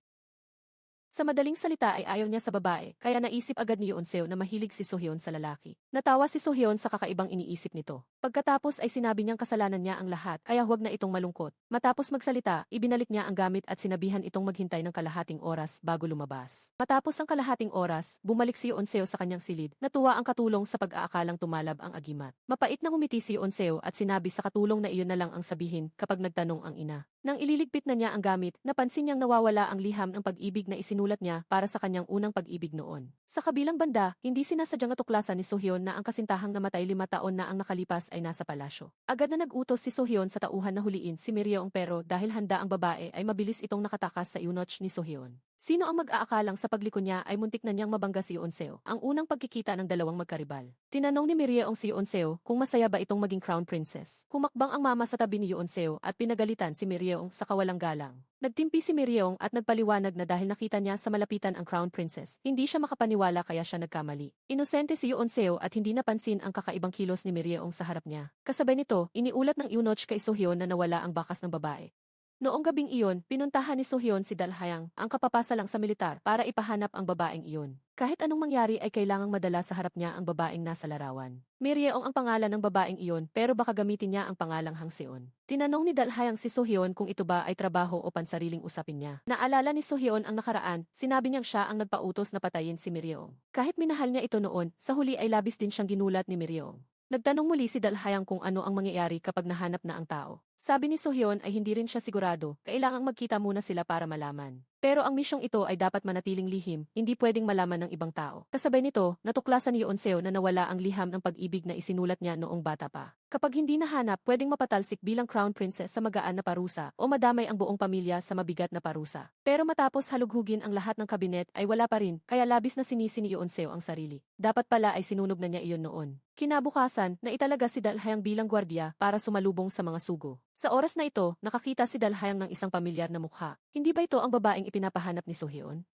Sa madaling salita ay ayaw niya sa babae, kaya naisip agad ni Yeonseo na mahilig si Sohyun sa lalaki. Natawa si Sohyun sa kakaibang iniisip nito. Pagkatapos ay sinabi niyang kasalanan niya ang lahat, kaya huwag na itong malungkot. Matapos magsalita, ibinalik niya ang gamit at sinabihan itong maghintay ng kalahating oras bago lumabas. Matapos ang kalahating oras, bumalik si Yeonseo sa kanyang silid. Natuwa ang katulong sa pag-aakalang tumalab ang agimat. Mapait na ngumiti si Yeonseo at sinabi sa katulong na iyon na lang ang sabihin kapag nagtanong ang ina. Nang ililigpit na niya ang gamit, napansin niyang nawawala ang liham ng pag-ibig na isinulat niya para sa kanyang unang pag-ibig noon. Sa kabilang banda, hindi sinasadyang natuklasan ni Sohyun na ang kasintahang namatay 5 taon na ang nakalipas ay nasa palasyo. Agad na nag-utos si Sohyun sa tauhan na huliin si Miryeong pero dahil handa ang babae ay mabilis itong nakatakas sa eunuch ni Sohyun. Sino ang mag-aakalang sa pagliko niya ay muntik na niyang mabangga si Yeonseo, ang unang pagkikita ng dalawang magkaribal. Tinanong ni Miryeong si Yeonseo kung masaya ba itong maging crown princess. Kumakbang ang mama sa tabi ni Yeonseo at pinagalitan si Miryeong sa kawalang galang. Nagtimpi si Miryeong at nagpaliwanag na dahil nakita niya sa malapitan ang crown princess, hindi siya makapaniwala kaya siya nagkamali. Inosente si Yeonseo at hindi napansin ang kakaibang kilos ni Miryeong sa harap niya. Kasabay nito, iniulat ng eunuch kay Sohyun na nawala ang bakas ng babae. Noong gabing iyon, pinuntahan ni Sohyun si Dalhayang, ang kapapasalang sa militar, para ipahanap ang babaeng iyon. Kahit anong mangyari ay kailangang madala sa harap niya ang babaeng nasa larawan. Miryeong ang pangalan ng babaeng iyon pero baka gamitin niya ang pangalang Hangseon. Tinanong ni Dalhayang si Sohyun kung ito ba ay trabaho o pansariling usapin niya. Naalala ni Sohyun ang nakaraan, sinabi niyang siya ang nagpautos na patayin si Miryeong. Kahit minahal niya ito noon, sa huli ay labis din siyang ginulat ni Miryeong. Nagtanong muli si Dalhayang kung ano ang mangyayari kapag nahanap na ang tao. Sabi ni Sohyun ay hindi rin siya sigurado, kailangang magkita muna sila para malaman. Pero ang misyong ito ay dapat manatiling lihim, hindi pwedeng malaman ng ibang tao. Kasabay nito, natuklasan ni Yeonseo na nawala ang liham ng pag-ibig na isinulat niya noong bata pa. Kapag hindi nahanap, pwedeng mapatalsik bilang crown princess sa magaan na parusa o madamay ang buong pamilya sa mabigat na parusa. Pero matapos halughugin ang lahat ng kabinet ay wala pa rin, kaya labis na sinisi ni Yeonseo ang sarili. Dapat pala ay sinunog na niya iyon noon. Kinabukasan, naitalaga si Dalhayang bilang gwardiya para sumalubong sa mga sugo. Sa oras na ito, nakakita si Dalhayang ng isang pamilyar na mukha. Hindi ba ito ang babaeng ipinapahanap ni Sohyun?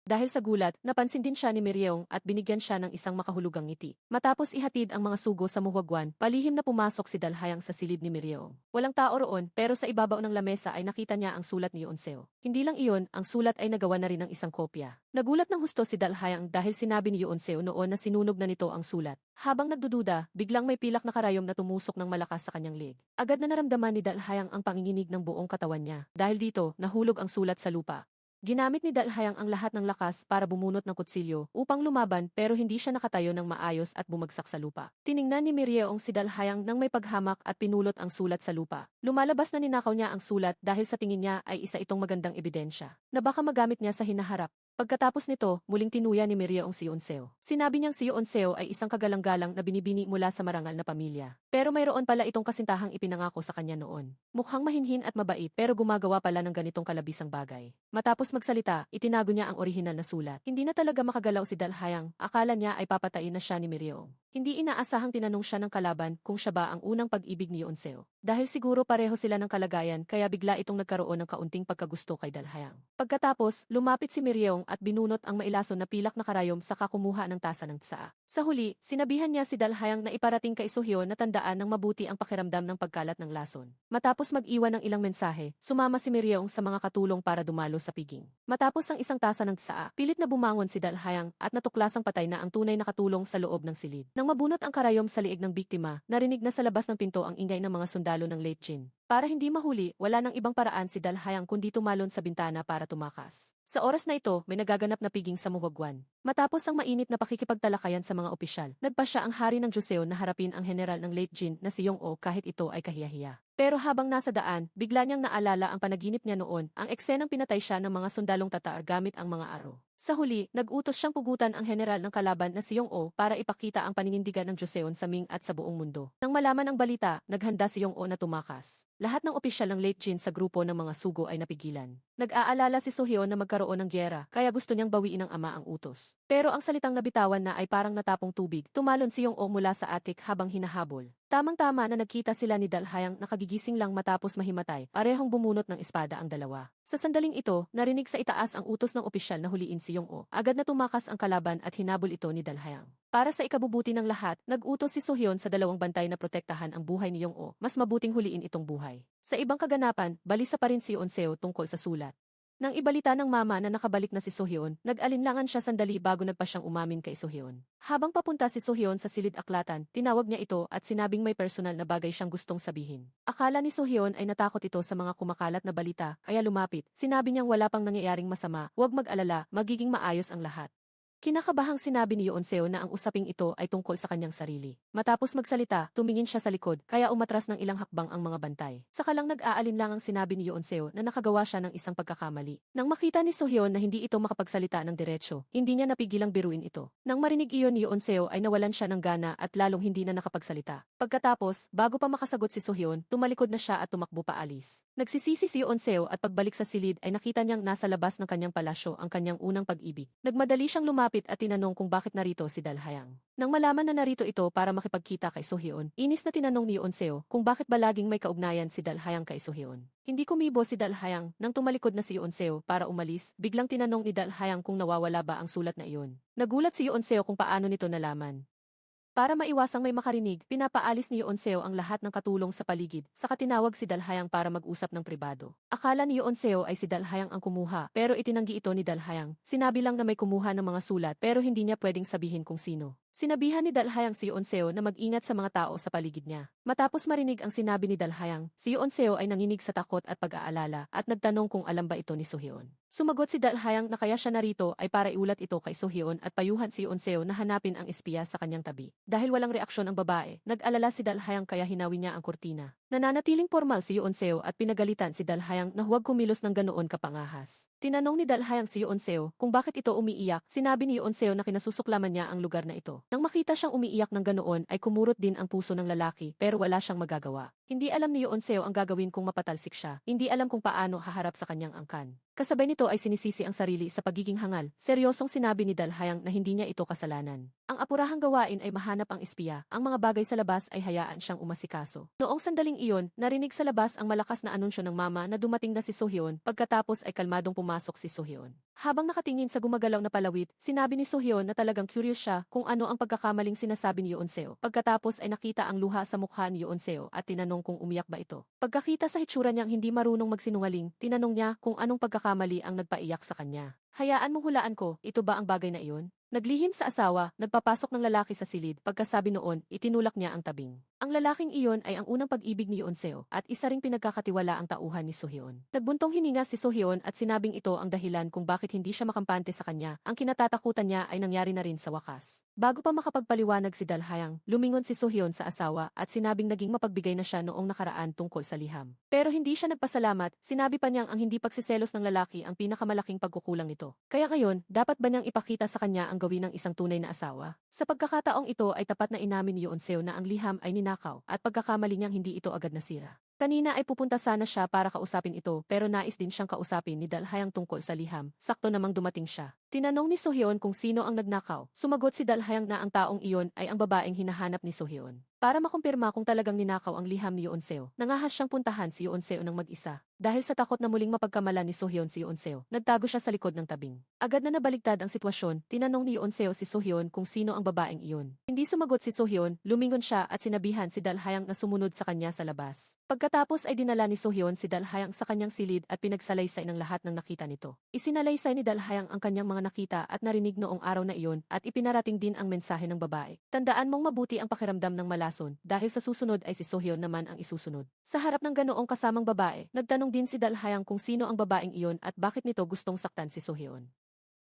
Dahil sa gulat, napansin din siya ni Miryeong at binigyan siya ng isang makahulugang ngiti. Matapos ihatid ang mga sugo sa muhwagwan, palihim na pumasok si Dalhayang sa silid ni Miryeong. Walang tao roon pero sa ibabaw ng lamesa ay nakita niya ang sulat ni Yeonseo. Hindi lang iyon, ang sulat ay nagawa na rin ng isang kopya. Nagulat ng husto si Dalhayang dahil sinabi ni Yeonseo noon na sinunog na nito ang sulat. Habang nagdududa, biglang may pilak na karayom na tumusok ng malakas sa kanyang leg. Agad na naramdaman ni Dalhayang ang panginginig ng buong katawan niya. Dahil dito, nahulog ang sulat sa lupa. Ginamit ni Dalhayang ang lahat ng lakas para bumunot ng kutsilyo upang lumaban pero hindi siya nakatayo ng maayos at bumagsak sa lupa. Tiningnan ni Miryeong si Dalhayang nang may paghamak at pinulot ang sulat sa lupa. Lumalabas na ninakaw niya ang sulat dahil sa tingin niya ay isa itong magandang ebidensya na baka magamit niya sa hinaharap. Pagkatapos nito, muling tinuya ni Miryeong si Yeonseo. Sinabi niyang si Yeonseo ay isang kagalang-galang na binibini mula sa marangal na pamilya. Pero mayroon pala itong kasintahang ipinangako sa kanya noon. Mukhang mahinhin at mabait pero gumagawa pala ng ganitong kalabisang bagay. Matapos magsalita, itinago niya ang orihinal na sulat. Hindi na talaga makagalaw si Dalhayang, akala niya ay papatayin na siya ni Miryeong. Hindi inaasahang tinanong siya ng kalaban kung siya ba ang unang pag-ibig ni Yeonseo. Dahil siguro pareho sila ng kalagayan kaya bigla itong nagkaroon ng kaunting pagkagusto kay Dalhayang. Pagkatapos, lumapit si Miryeong at binunot ang mailason na pilak na karayom sa kumuha ng tasa ng tsaa. Sa huli, sinabihan niya si Dalhayang na iparating kay Sohyun na tandaan ng mabuti ang pakiramdam ng pagkalat ng lason. Matapos mag-iwan ng ilang mensahe, sumama si Miryeong sa mga katulong para dumalo sa piging. Matapos ang isang tasa ng tsaa, pilit na bumangon si Dalhayang at natuklasang patay na ang tunay na katulong sa loob ng silid. Nang mabunot ang karayom sa liig ng biktima, narinig na sa labas ng pinto ang ingay ng mga sundalo ng Late Jin. Para hindi mahuli, wala nang ibang paraan si Dalhayang kundi tumalon sa bintana para tumakas. Sa oras na ito, may nagaganap na piging sa muhwagwan. Matapos ang mainit na pakikipagtalakayan sa mga opisyal, nagpa siya ang hari ng Joseon na harapin ang general ng Late Jin na si Yong-o kahit ito ay kahiyahiya. Pero habang nasa daan, bigla niyang naalala ang panaginip niya noon, ang eksenang pinatay siya ng mga sundalong Tatar gamit ang mga aro. Sa huli, nag-utos siyang pugutan ang general ng kalaban na si Yong-o para ipakita ang paninindigan ng Joseon sa Ming at sa buong mundo. Nang malaman ang balita, naghanda si Yong-o na tumakas. Lahat ng opisyal ng Late Jin sa grupo ng mga sugo ay napigilan. Nag-aalala si Sohyeon na magkaroon ng gyera, kaya gusto niyang bawiin ng ama ang utos. Pero ang salitang nabitawan na ay parang natapong tubig, tumalon si Yong-o mula sa atik habang hinahabol. Tamang-tama na nagkita sila ni Dalhayang nakagigising lang matapos mahimatay, parehong bumunot ng espada ang dalawa. Sa sandaling ito, narinig sa itaas ang utos ng opisyal na huliin si Yong-o. Agad na tumakas ang kalaban at hinabol ito ni Dalhayang. Para sa ikabubuti ng lahat, nag-utos si Sohyeon sa dalawang bantay na protektahan ang buhay ni Yong-o. Mas mabuting huliin itong buhay. Sa ibang kaganapan, balisa pa rin si Yeon-seo tungkol sa sulat. Nang ibalita ng mama na nakabalik na si Sohyeon, nag-alinlangan siya sandali bago nagpa siyang umamin kay Sohyeon. Habang papunta si Sohyeon sa silid aklatan, tinawag niya ito at sinabing may personal na bagay siyang gustong sabihin. Akala ni Sohyeon ay natakot ito sa mga kumakalat na balita, kaya lumapit. Sinabi niyang wala pang nangyayaring masama, huwag mag-alala, magiging maayos ang lahat. Kinakabahang sinabi ni Yeon-seo na ang usaping ito ay tungkol sa kanyang sarili. Matapos magsalita, tumingin siya sa likod, kaya umatras ng ilang hakbang ang mga bantay. Saka lang nag-aalinlangang sinabi ni Yeon-seo na nakagawa siya ng isang pagkakamali. Nang makita ni Sohyeon na hindi ito makapagsalita ng diretsyo, hindi niya napigilang biruin ito. Nang marinig iyon ni Yeon-seo ay nawalan siya ng gana at lalong hindi na nakapagsalita. Pagkatapos, bago pa makasagot si Sohyeon, tumalikod na siya at tumakbo paalis. Nagsisisi si Yeon-seo at pagbalik sa silid ay nakita niyang nasa labas ng kanyang palasyo ang kanyang unang pag-ibig. Nagmadali siyang lumapit at tinanong kung bakit narito si Dalhayang. Nang malaman na narito ito para makipagkita kay Sohyeon, inis na tinanong ni Yeon-seo kung bakit ba laging may kaugnayan si Dalhayang kay Sohyeon. Hindi kumibo si Dalhayang nang tumalikod na si Yeon-seo para umalis, biglang tinanong ni Dalhayang kung nawawala ba ang sulat na iyon. Nagulat si Yeon-seo kung paano nito nalaman. Para maiwasang may makarinig, pinapaalis ni Yeon-seo ang lahat ng katulong sa paligid, saka tinawag si Dalhayang para mag-usap ng pribado. Akala ni Yeon-seo ay si Dalhayang ang kumuha, pero itinanggi ito ni Dalhayang. Sinabi lang na may kumuha ng mga sulat pero hindi niya pwedeng sabihin kung sino. Sinabihan ni Dalhayang si Yeon-seo na mag-ingat sa mga tao sa paligid niya. Matapos marinig ang sinabi ni Dalhayang, si Yeon-seo ay nanginig sa takot at pag-aalala at nagtanong kung alam ba ito ni Sohyeon. Sumagot si Dalhayang na kaya siya narito ay para iulat ito kay Sohyeon at payuhan si Yeon-seo na hanapin ang espiya sa kanyang tabi. Dahil walang reaksyon ang babae, nag-alala si Dalhayang kaya hinawi niya ang kurtina. Nananatiling formal si Yeon-seo at pinagalitan si Dalhayang na huwag kumilos ng ganoon kapangahas. Tinanong ni Dalhayang si Yeon-seo kung bakit ito umiiyak, sinabi ni Yeon-seo na kinasusuklaman niya ang lugar na ito. Nang makita siyang umiiyak ng ganoon ay kumurot din ang puso ng lalaki pero wala siyang magagawa. Hindi alam ni Yeon-seo ang gagawin kung mapatalsik siya, hindi alam kung paano haharap sa kanyang angkan. Kasabay nito ay sinisisi ang sarili sa pagiging hangal, seryosong sinabi ni Dalhayang na hindi niya ito kasalanan. Ang apurahang gawain ay mahanap ang espiya, ang mga bagay sa labas ay hayaan siyang umasikaso. Noong sandaling iyon, narinig sa labas ang malakas na anunsyo ng mama na dumating na si Sohyeon, pagkatapos ay kalmadong pumasok si Sohyeon. Habang nakatingin sa gumagalaw na palawit, sinabi ni Sohyeon na talagang curious siya kung ano ang pagkakamaling sinasabi ni Yeon-seo. Pagkatapos ay nakita ang luha sa mukha ni Yeon-seo at tinanong kung umiyak ba ito. Pagkakita sa hitsura niyang hindi marunong magsinungaling, tinanong niya kung anong pagkakamali ang nagpaiyak sa kanya. Hayaan mong hulaan ko, ito ba ang bagay na iyon? Naglihim sa asawa, nagpapasok ng lalaki sa silid, pagkasabi noon, itinulak niya ang tabing. Ang lalaking iyon ay ang unang pag-ibig ni Yeon-seo at isa ring pinagkakatiwala ang tauhan ni Sohyeon. Nagbuntong hininga si Sohyeon at sinabing ito ang dahilan kung bakit hindi siya makampante sa kanya. Ang kinatatakutan niya ay nangyari na rin sa wakas. Bago pa makapagpaliwanag si Dalhayang, lumingon si Sohyeon sa asawa at sinabing naging mapagbigay na siya noong nakaraan tungkol sa liham. Pero hindi siya nagpasalamat, sinabi pa niyang ang hindi pagsiselos ng lalaki ang pinakamalaking pagkukulang nito. Kaya ngayon, dapat ba niyang ipakita sa kanya ang gawin ng isang tunay na asawa? Sa pagkakataong ito ay tapat na inamin ni Yeon-seo na ang liham ay ninakaw at pagkakamali niyang hindi ito agad nasira. Kanina ay pupunta sana siya para kausapin ito pero nais din siyang kausapin ni Dalhayang tungkol sa liham, sakto namang dumating siya. Tinanong ni Sohyeon kung sino ang nagnakaw. Sumagot si Dalhayang na ang taong iyon ay ang babaeng hinahanap ni Sohyeon. Para makumpirma kung talagang ninakaw ang liham ni Yeon-seo, nangahas siyang puntahan si Yeon-seo ng mag-isa. Dahil sa takot na muling mapagkamalan ni Sohyeon si Yeon-seo, nagtago siya sa likod ng tabing. Agad na nabaligtad ang sitwasyon, tinanong ni Yeon-seo si Sohyeon kung sino ang babaeng iyon. Hindi sumagot si Sohyeon, lumingon siya at sinabihan si Dalhayang na sumunod sa kanya sa labas. Pagkatapos ay dinala ni Sohyeon si Dalhayang sa kanyang silid at pinagsalaysay ng lahat ng nakita nito. Isinalaysay ni Dalhayang ang kanyang mga nakita at narinig noong araw na iyon at ipinarating din ang mensahe ng babae. Tandaan mong mabuti ang pakiramdam ng malason dahil sa susunod ay si Sohyeon naman ang isusunod. Sa harap ng ganoong kasamang babae, nagtanong din si Dalhayang kung sino ang babaeng iyon at bakit nito gustong saktan si Sohyeon.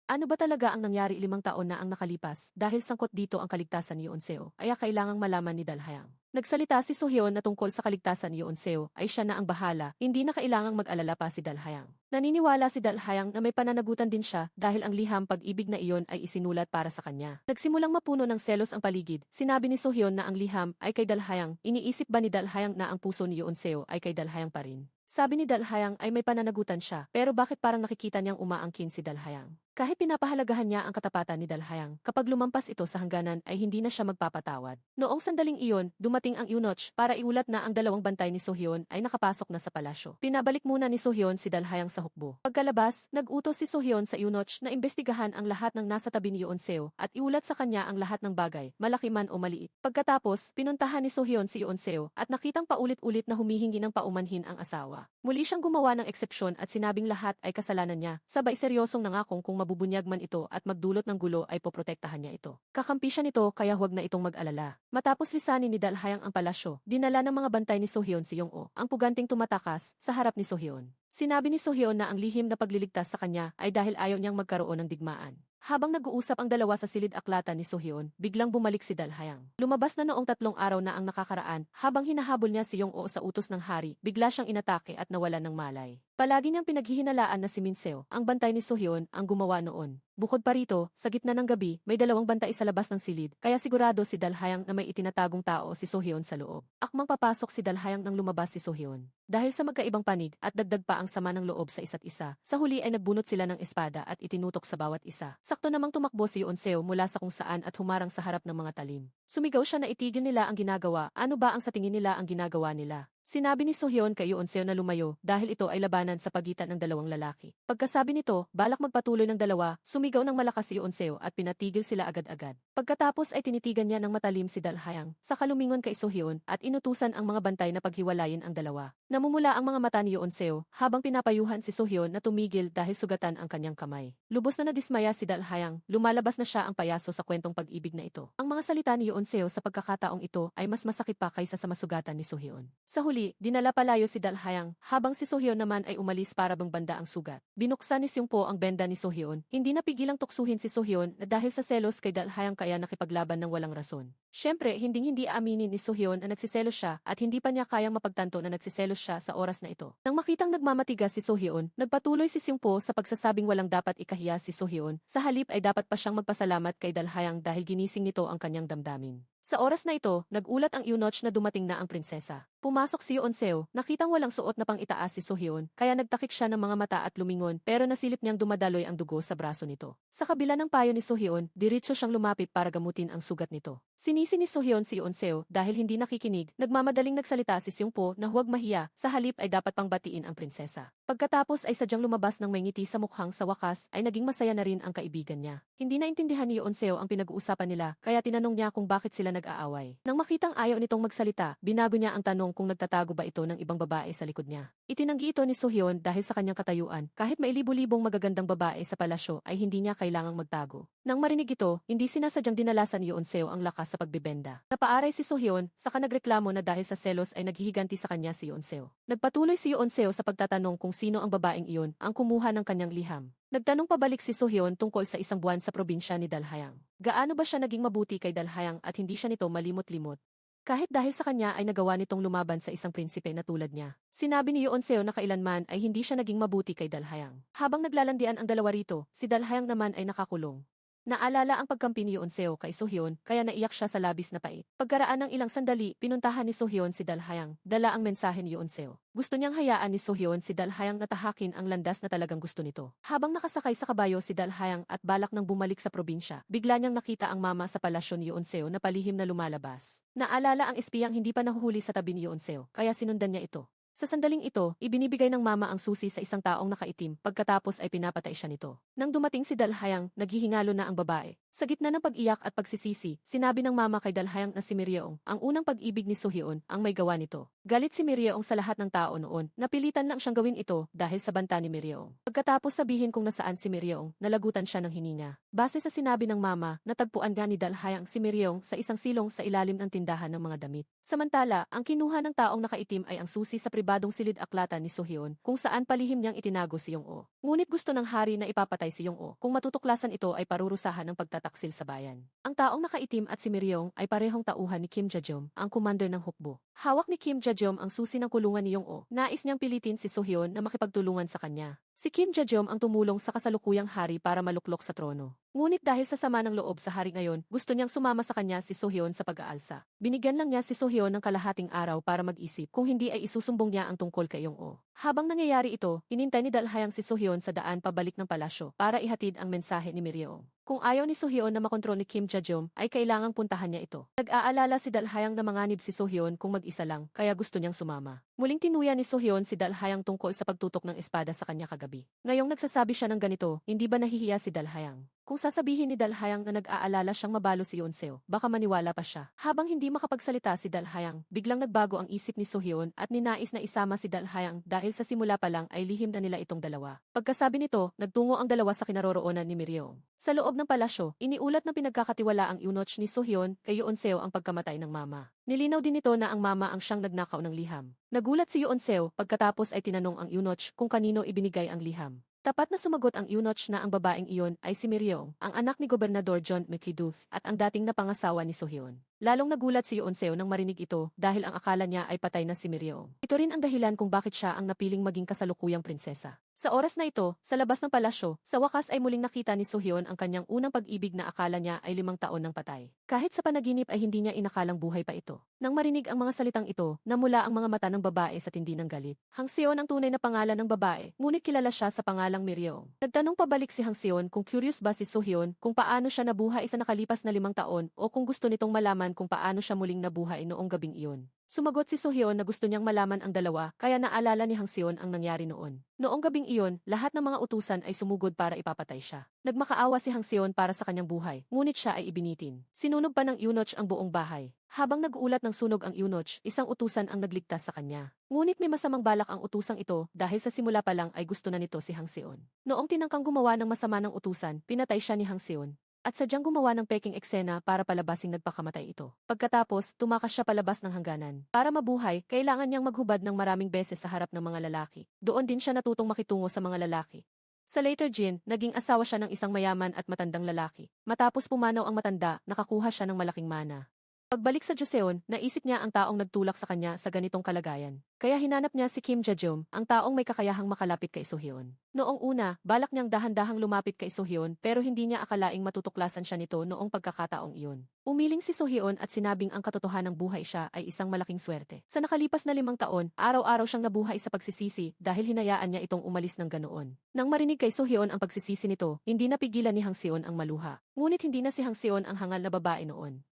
Ano ba talaga ang nangyari 5 taon na ang nakalipas dahil sangkot dito ang kaligtasan ni Yeon-seo, kaya kailangang malaman ni Dalhayang. Nagsalita si Sohyeon na tungkol sa kaligtasan ni Yeonseo ay siya na ang bahala, hindi na kailangang mag-alala pa si Dalhayang. Naniniwala si Dalhayang na may pananagutan din siya dahil ang liham pag-ibig na iyon ay isinulat para sa kanya. Nagsimulang mapuno ng selos ang paligid, sinabi ni Sohyeon na ang liham ay kay Dalhayang, iniisip ba ni Dalhayang na ang puso ni Yeonseo ay kay Dalhayang pa rin? Sabi ni Dalhayang ay may pananagutan siya, pero bakit parang nakikita niyang umaangkin si Dalhayang? Kahit pinapahalagahan niya ang katapatan ni Dalhayang, kapag lumampas ito sa hangganan ay hindi na siya magpapatawad. Noong sandaling iyon, dumating ang eunuch para iulat na ang dalawang bantay ni Sohyeon ay nakapasok na sa palasyo. Pinabalik muna ni Sohyeon si Dalhayang sa hukbo. Pagkalabas, nag-utos si Sohyeon sa eunuch na imbestigahan ang lahat ng nasa tabi ni Yeonseo at iulat sa kanya ang lahat ng bagay, malaki man o maliit. Pagkatapos, pinuntahan ni Sohyeon si Yeonseo at nakitang paulit-ulit na humihingi ng paumanhin ang asawa. Muli siyang gumawa ng eksepsyon at sinabing lahat ay kasalanan niya, sabay seryosong nangakong kung mabubunyag man ito at magdulot ng gulo ay poprotektahan niya ito. Kakampi siya nito kaya huwag na itong mag-alala. Matapos lisanin ni Dalhayang ang palasyo, dinala ng mga bantay ni Sohyeon si Yong-o, ang puganting tumatakas, sa harap ni Sohyeon. Sinabi ni Sohyeon na ang lihim na pagliligtas sa kanya ay dahil ayaw niyang magkaroon ng digmaan. Habang nag-uusap ang dalawa sa silid-aklatan ni Sohyeon, biglang bumalik si Dalhayang. Lumabas na noong 3 araw na ang nakakaraan, habang hinahabol niya si Yong-o sa utos ng hari, bigla siyang inatake at nawalan ng malay. Palagi niyang pinaghihinalaan na si Minseo, ang bantay ni Sohyeon, ang gumawa noon. Bukod pa rito, sa gitna ng gabi, may 2 bantay sa labas ng silid, kaya sigurado si Dalhayang na may itinatagong tao si Sohyeon sa loob. Akmang papasok si Dalhayang nang lumabas si Sohyeon. Dahil sa magkaibang panig at dagdag pa ang sama ng loob sa isa't isa, sa huli ay nagbunot sila ng espada at itinutok sa bawat isa. Sakto namang tumakbo si Yeonseo mula sa kung saan at humarang sa harap ng mga talim. Sumigaw siya na itigil nila ang ginagawa, ano ba ang sa tingin nila ang ginagawa nila? Sinabi ni Sohyeon kay Yeonseo na lumayo dahil ito ay labanan sa pagitan ng 2 lalaki. Pagkasabi nito, balak magpatuloy ng dalawa, sumigaw ng malakas si Yeonseo at pinatigil sila agad-agad. Pagkatapos ay tinitigan niya ng matalim si Dalhayang, saka lumingon kay Sohyeon at inutusan ang mga bantay na paghiwalayin ang dalawa. Namumula ang mga mata ni Yeonseo habang pinapayuhan si Sohyeon na tumigil dahil sugatan ang kanyang kamay. Lubos na nadismaya si Dalhayang, lumalabas na siya ang payaso sa kwentong pag-ibig na ito. Ang mga salita ni Yeonseo sa pagkakataong ito ay mas masakit pa kaysa sa masugatan ni Sohyeon. Sa huli, dinala palayo si Dalhayang, habang si Sohyeon naman ay umalis para bang banda ang sugat. Binuksan ni Seungpo ang benda ni Sohyeon, hindi na pigilang tuksuhin si Sohyeon na dahil sa selos kay Dalhayang kaya nakipaglaban ng walang rason. Siyempre, hindi aminin ni Sohyeon na nagsiselos siya at hindi pa niya kayang mapagtanto na nagsiselos siya sa oras na ito. Nang makitang nagmamatigas si Sohyeon, nagpatuloy si Seungpo sa pagsasabing walang dapat ikahiya si Sohyeon, sa halip ay dapat pa siyang magpasalamat kay Dalhayang dahil ginising nito ang kanyang damdamin. Sa oras na ito, nagulat ang eunuch na dumating na ang prinsesa. Pumasok si Yeonseo, nakitang walang suot na pang-itaas si Sohyeon, kaya nagtakik siya ng mga mata at lumingon pero nasilip niyang dumadaloy ang dugo sa braso nito. Sa kabila ng payo ni Sohyeon, diretso siyang lumapit para gamutin ang sugat nito. Sinisi ni Sohyeon si Yeonseo dahil hindi nakikinig, nagmamadaling nagsalita si Seungpo na huwag mahiya, sa halip ay dapat pang batiin ang prinsesa. Pagkatapos ay sadyang lumabas ng may ngiti sa mukhang sa wakas ay naging masaya na rin ang kaibigan niya. Hindi naintindihan ni Yeonseo ang pinag-uusapan nila kaya tinanong niya kung bakit sila nag-aaway. Nang makitang ayaw nitong magsalita, binago niya ang tanong kung nagtatago ba ito ng ibang babae sa likod niya. Itinanggi ito ni Sohyeon dahil sa kanyang katayuan, kahit may libo-libong magagandang babae sa palasyo ay hindi niya kailangang magtago. Nang marinig ito, hindi sinasadyang dinalasan ni Yeonseo ang lakas sa pagbebenda. Napaaray si Sohyeon, saka nagreklamo na dahil sa selos ay naghihiganti sa kanya si Yeonseo. Nagpatuloy si Yeonseo sa pagtatanong kung sino ang babaeng iyon ang kumuha ng kanyang liham. Nagtanong pabalik si Sohyeon tungkol sa 1 buwan sa probinsya ni Dalhayang. Gaano ba siya naging mabuti kay Dalhayang at hindi siya nito malimot-limot? Kahit dahil sa kanya ay nagawa nitong lumaban sa isang prinsipe na tulad niya. Sinabi ni Yeonseo na kailanman ay hindi siya naging mabuti kay Dalhayang. Habang naglalandian ang dalawa rito, si Dalhayang naman ay nakakulong. Naalala ang pagkampi ni Yeonseo kay Sohyeon kaya naiyak siya sa labis na pait. Pagkaraan ng ilang sandali, pinuntahan ni Sohyeon si Dalhayang, dala ang mensahe ni Yeonseo. Gusto niyang hayaan ni Sohyeon si Dalhayang na tahakin ang landas na talagang gusto nito. Habang nakasakay sa kabayo si Dalhayang at balak nang bumalik sa probinsya, bigla niyang nakita ang mama sa palasyo ni Yeonseo na palihim na lumalabas. Naalala ang espiyang hindi pa nahuhuli sa tabi ni Yeonseo, kaya sinundan niya ito. Sa sandaling ito, ibinibigay ng mama ang susi sa isang taong nakaitim pagkatapos ay pinapatay siya nito. Nang dumating si Dalhayang, naghihingalo na ang babae. Sa gitna ng pag-iyak at pagsisisi, sinabi ng mama kay Dalhayang na si Miryeong, ang unang pag-ibig ni Sohyeon, ang may gawa nito. Galit si Miryeong sa lahat ng tao noon, napilitan lang siyang gawin ito dahil sa banta ni Miryeong. Pagkatapos sabihin kung nasaan si Miryeong, nalagutan siya ng hininga. Base sa sinabi ng mama, natagpuan nga ni Dalhayang si Miryeong sa isang silong sa ilalim ng tindahan ng mga damit. Samantala, ang kinuha ng taong nakaitim ay ang susi sa pribadong silid-aklatan ni Sohyeon, kung saan palihim niyang itinago si Yong-o. Ngunit gusto ng hari na ipapatay si Yong-o. Kung matutuklasan ito ay parurusahan ng pagtatapos nagtataksil sa bayan. Ang taong nakaitim at si Miryong ay parehong tauhan ni Kim Ja-jom, ang commander ng hukbo. Hawak ni Kim Ja-jom ang susi ng kulungan ni Yong-o. Nais niyang pilitin si So-hyun na makipagtulungan sa kanya. Si Kim Ja-jom ang tumulong sa kasalukuyang hari para maluklok sa trono. Ngunit dahil sa sama ng loob sa hari ngayon, gusto niyang sumama sa kanya si So-hyun sa pag-aalsa. Binigyan lang niya si So-hyun ng kalahating araw para mag-isip, kung hindi ay isusumbong niya ang tungkol kay Yong-o. Habang nangyayari ito, hinintay ni Dalhayang si So-hyun sa daan pabalik ng palasyo para ihatid ang mensahe ni Miryong. Kung ayaw ni So-hyun na makontrol ni Kim Ja-jom, ay kailangang puntahan niya ito. Nag-aalala si Dalhayang na manganib si So-hyun kung mag-isa lang, kaya gusto niyang sumama. Muling tinuya ni So-hyun si Dalhayang tungkol sa pagtutok ng espada sa kanya kagabi. Ngayong nagsasabi siya ng ganito, hindi ba nahihiya si Dalhayang? Kung sasabihin ni Dalhayang na nag-aalala siyang mabalo si Yeonseo, baka maniwala pa siya. Habang hindi makapagsalita si Dalhayang, biglang nagbago ang isip ni So-hyun at ninais na isama si Dalhayang dahil sa simula pa lang ay lihim na nila itong dalawa. Pagkasabi nito, nagtungo ang dalawa sa kinaroroonan ni Miryong. Sa loob ng palasyo, iniulat ng pinagkakatiwala ang eunuch ni So-hyun kay Yeonseo ang pagkamatay ng mama. Nilinaw din nito na ang mama ang siyang nagnakaw ng liham. Nagulat si Yeonseo pagkatapos ay tinanong ang eunuch kung kanino ibinigay ang liham. Tapat na sumagot ang eunuch na ang babaeng iyon ay si Miryong, ang anak ni Gobernador John McKiduth at ang dating na pangasawa ni So-hyun. Lalong nagulat si Yeonseo nang marinig ito dahil ang akala niya ay patay na si Miryong. Ito rin ang dahilan kung bakit siya ang napiling maging kasalukuyang prinsesa. Sa oras na ito, sa labas ng palasyo, sa wakas ay muling nakita ni So-hyun ang kanyang unang pag-ibig na akala niya ay 5 taon ng patay. Kahit sa panaginip ay hindi niya inakalang buhay pa ito. Nang marinig ang mga salitang ito, namula ang mga mata ng babae sa tindi ng galit. Hang Seon ang tunay na pangalan ng babae, ngunit kilala siya sa pangalang Miryong. Nagtanong pabalik si Hang Seon kung curious ba si So-hyun kung paano siya nabuhay sa nakalipas na 5 taon o kung gusto nitong malaman kung paano siya muling nabuhay noong gabing iyon. Sumagot si So-hyun na gusto niyang malaman ang dalawa kaya naalala ni Hang Seon ang nangyari noon. Noong gabing iyon, lahat ng mga utusan ay sumugod para ipapatay siya. Nagmakaawa si Hang Seon para sa kanyang buhay, ngunit siya ay ibinitin. Sinunog pa ng eunuch ang buong bahay. Habang nag-uulat ng sunog ang eunuch, isang utusan ang nagligtas sa kanya. Ngunit may masamang balak ang utusang ito dahil sa simula pa lang ay gusto na nito si Hang Seon. Noong tinangkang gumawa ng masama ng utusan, pinatay siya ni Hang Seon. At sadyang gumawa ng peking eksena para palabasing nagpakamatay ito. Pagkatapos, tumakas siya palabas ng hangganan. Para mabuhay, kailangan niyang maghubad ng maraming beses sa harap ng mga lalaki. Doon din siya natutong makitungo sa mga lalaki. Sa later Jin, naging asawa siya ng isang mayaman at matandang lalaki. Matapos pumanaw ang matanda, nakakuha siya ng malaking mana. Pagbalik sa Joseon, naisip niya ang taong nagtulak sa kanya sa ganitong kalagayan. Kaya hinanap niya si Kim Ja-jom, ang taong may kakayahang makalapit kay So-hyun. Noong una, balak niyang dahan-dahang lumapit kay So-hyun pero hindi niya akalaing matutuklasan siya nito noong pagkakataong iyon. Umiling si So-hyun at sinabing ang katotohanang buhay siya ay isang malaking swerte. Sa nakalipas na 5 taon, araw-araw siyang nabuhay sa pagsisisi dahil hinayaan niya itong umalis ng ganoon. Nang marinig kay So-hyun ang pagsisisi nito, hindi napigilan ni Hang Seon ang maluha. Ngunit hindi na si Hang Seon ang hangal na babae noon.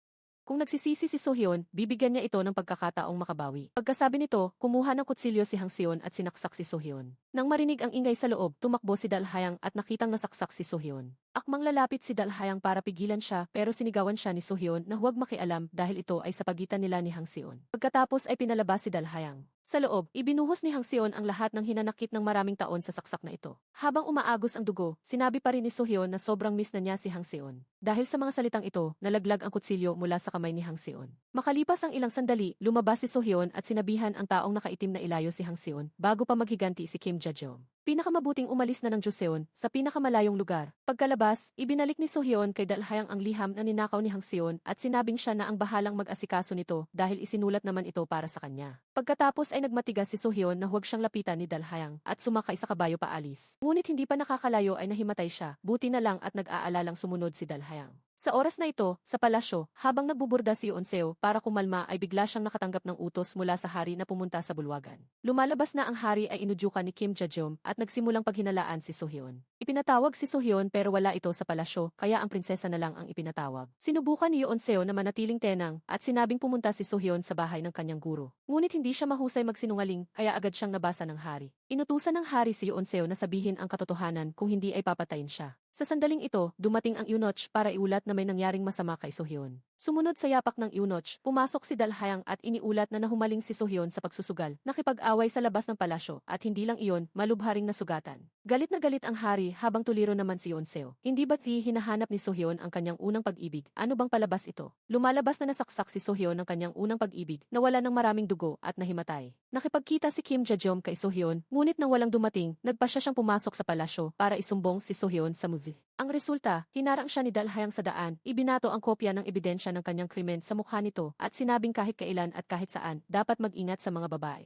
Kung nagsisisi si So-hyun, bibigyan niya ito ng pagkakataong makabawi. Pagkasabi nito, kumuha ng kutsilyo si Hang Seon at sinaksak si So-hyun. Nang marinig ang ingay sa loob, tumakbo si Dalhayang at nakitang nasaksak si So-hyun. Akmang lalapit si Dalhayang para pigilan siya pero sinigawan siya ni So-hyun na huwag makialam dahil ito ay sa pagitan nila ni Hang Seon. Pagkatapos ay pinalabas si Dalhayang. Sa loob, ibinuhos ni Hang Seon ang lahat ng hinanakit ng maraming taon sa saksak na ito. Habang umaagos ang dugo, sinabi pa rin ni So-hyun na sobrang miss na niya si Hang Seon. Dahil sa mga salitang ito, nalaglag ang kutsilyo mula sa kamay ni Hang Seon. Makalipas ang ilang sandali, lumabas si So-hyun at sinabihan ang taong nakaitim na ilayo si Hang Seon bago pa maghiganti si Kim Ja-jom. Pinakamabuting umalis na ng Joseon sa pinakamalayong lugar. Pagkalabas, ibinalik ni So-hyun kay Dalhayang ang liham na ninakaw ni Hang Seon at sinabing siya na ang bahalang mag-asikaso nito dahil isinulat naman ito para sa kanya. Pagkatapos ay nagmatigas si So-hyun na huwag siyang lapitan ni Dalhayang at sumakay sa kabayo paalis. Ngunit hindi pa nakakalayo ay nahimatay siya, buti na lang at nag-aalalang sumunod si Dalhayang. Sa oras na ito, sa palasyo, habang nagbuburda si Yeonseo para kumalma ay bigla siyang nakatanggap ng utos mula sa hari na pumunta sa bulwagan. Lumalabas na ang hari ay inudyukan ni Kim Ja-jom at nagsimulang paghinalaan si So-hyun. Ipinatawag si So-hyun pero wala ito sa palasyo kaya ang prinsesa na lang ang ipinatawag. Sinubukan ni Yeonseo na manatiling tenang at sinabing pumunta si So-hyun sa bahay ng kanyang guro. Ngunit hindi siya mahusay magsinungaling kaya agad siyang nabasa ng hari. Inutusan ng hari si Yeonseo na sabihin ang katotohanan kung hindi ay papatayin siya. Sa sandaling ito, dumating ang eunuch para iulat na may nangyaring masama kay So-hyun. Sumunod sa yapak ng eunuch, pumasok si Dalhayang at iniulat na nahumaling si So-hyun sa pagsusugal, nakipag-away sa labas ng palasyo at hindi lang iyon, malubharing nasugatan. Galit na galit ang hari habang tuliro naman si Yeonseo. Hindi ba't hinahanap ni So-hyun ang kanyang unang pag-ibig? Ano bang palabas ito? Lumalabas na nasaksak si So-hyun ng kanyang unang pag-ibig, nawala ng maraming dugo at nahimatay. Nakipagkita si Kim Ja-jom kay So-hyun, ngunit nang walang dumating, nagpasya siyang pumasok sa palasyo para isumbong si So-hyun sa movie. Ang resulta, hinarang siya ni Dalhayang sa daan, ibinato ang kopya ng ebidensya ng kanyang krimen sa mukha nito at sinabing kahit kailan at kahit saan, dapat mag-ingat sa mga babae.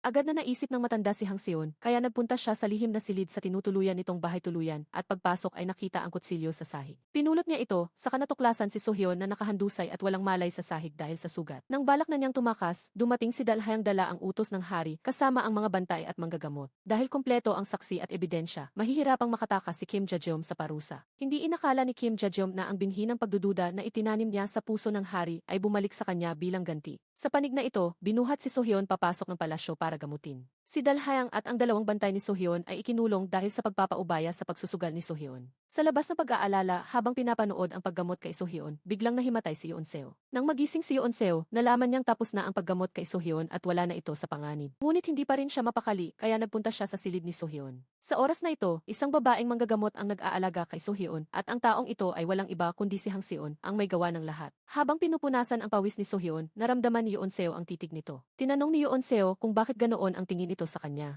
Agad na naisip ng matanda si Hang Seon, kaya nagpunta siya sa lihim na silid sa tinutuluyan nitong bahay tuluyan at pagpasok ay nakita ang kutsilyo sa sahig. Pinulot niya ito, saka natuklasan si Sohyon na nakahandusay at walang malay sa sahig dahil sa sugat. Nang balak na niyang tumakas, dumating si Dalhayang dala ang utos ng hari kasama ang mga bantay at manggagamot. Dahil kumpleto ang saksi at ebidensya, mahihirapang makatakas si Kim Ja-jeom sa parusa. Hindi inakala ni Kim Ja-jeom na ang binhi ng pagdududa na itinanim niya sa puso ng hari ay bumalik sa kanya bilang ganti. Sa panig na ito, binuhat si Sohyon papasok ng palasyo para gamutin. Si Dalhayang at ang dalawang bantay ni Sohyon ay ikinulong dahil sa pagpapaubaya sa pagsusugal ni Sohyon. Sa labas ng pag-aalala habang pinapanood ang paggamot kay Sohyon, biglang nahimatay si Yoon-seo. Nang magising si Yoon-seo, nalaman niyang tapos na ang paggamot kay Sohyon at wala na ito sa panganib. Ngunit hindi pa rin siya mapakali kaya nagpunta siya sa silid ni Sohyon. Sa oras na ito, isang babaeng manggagamot ang nag-aalaga kay Sohyon at ang taong ito ay walang iba kundi si Hang Seon, ang may gawa ng lahat. Habang pinupunasan ang pawis ni Sohyon, naramdaman ni Yoon-seo ang titig nito. Tinanong ni Yoon-seo kung bakit ganoon ang tingin ito sa kanya.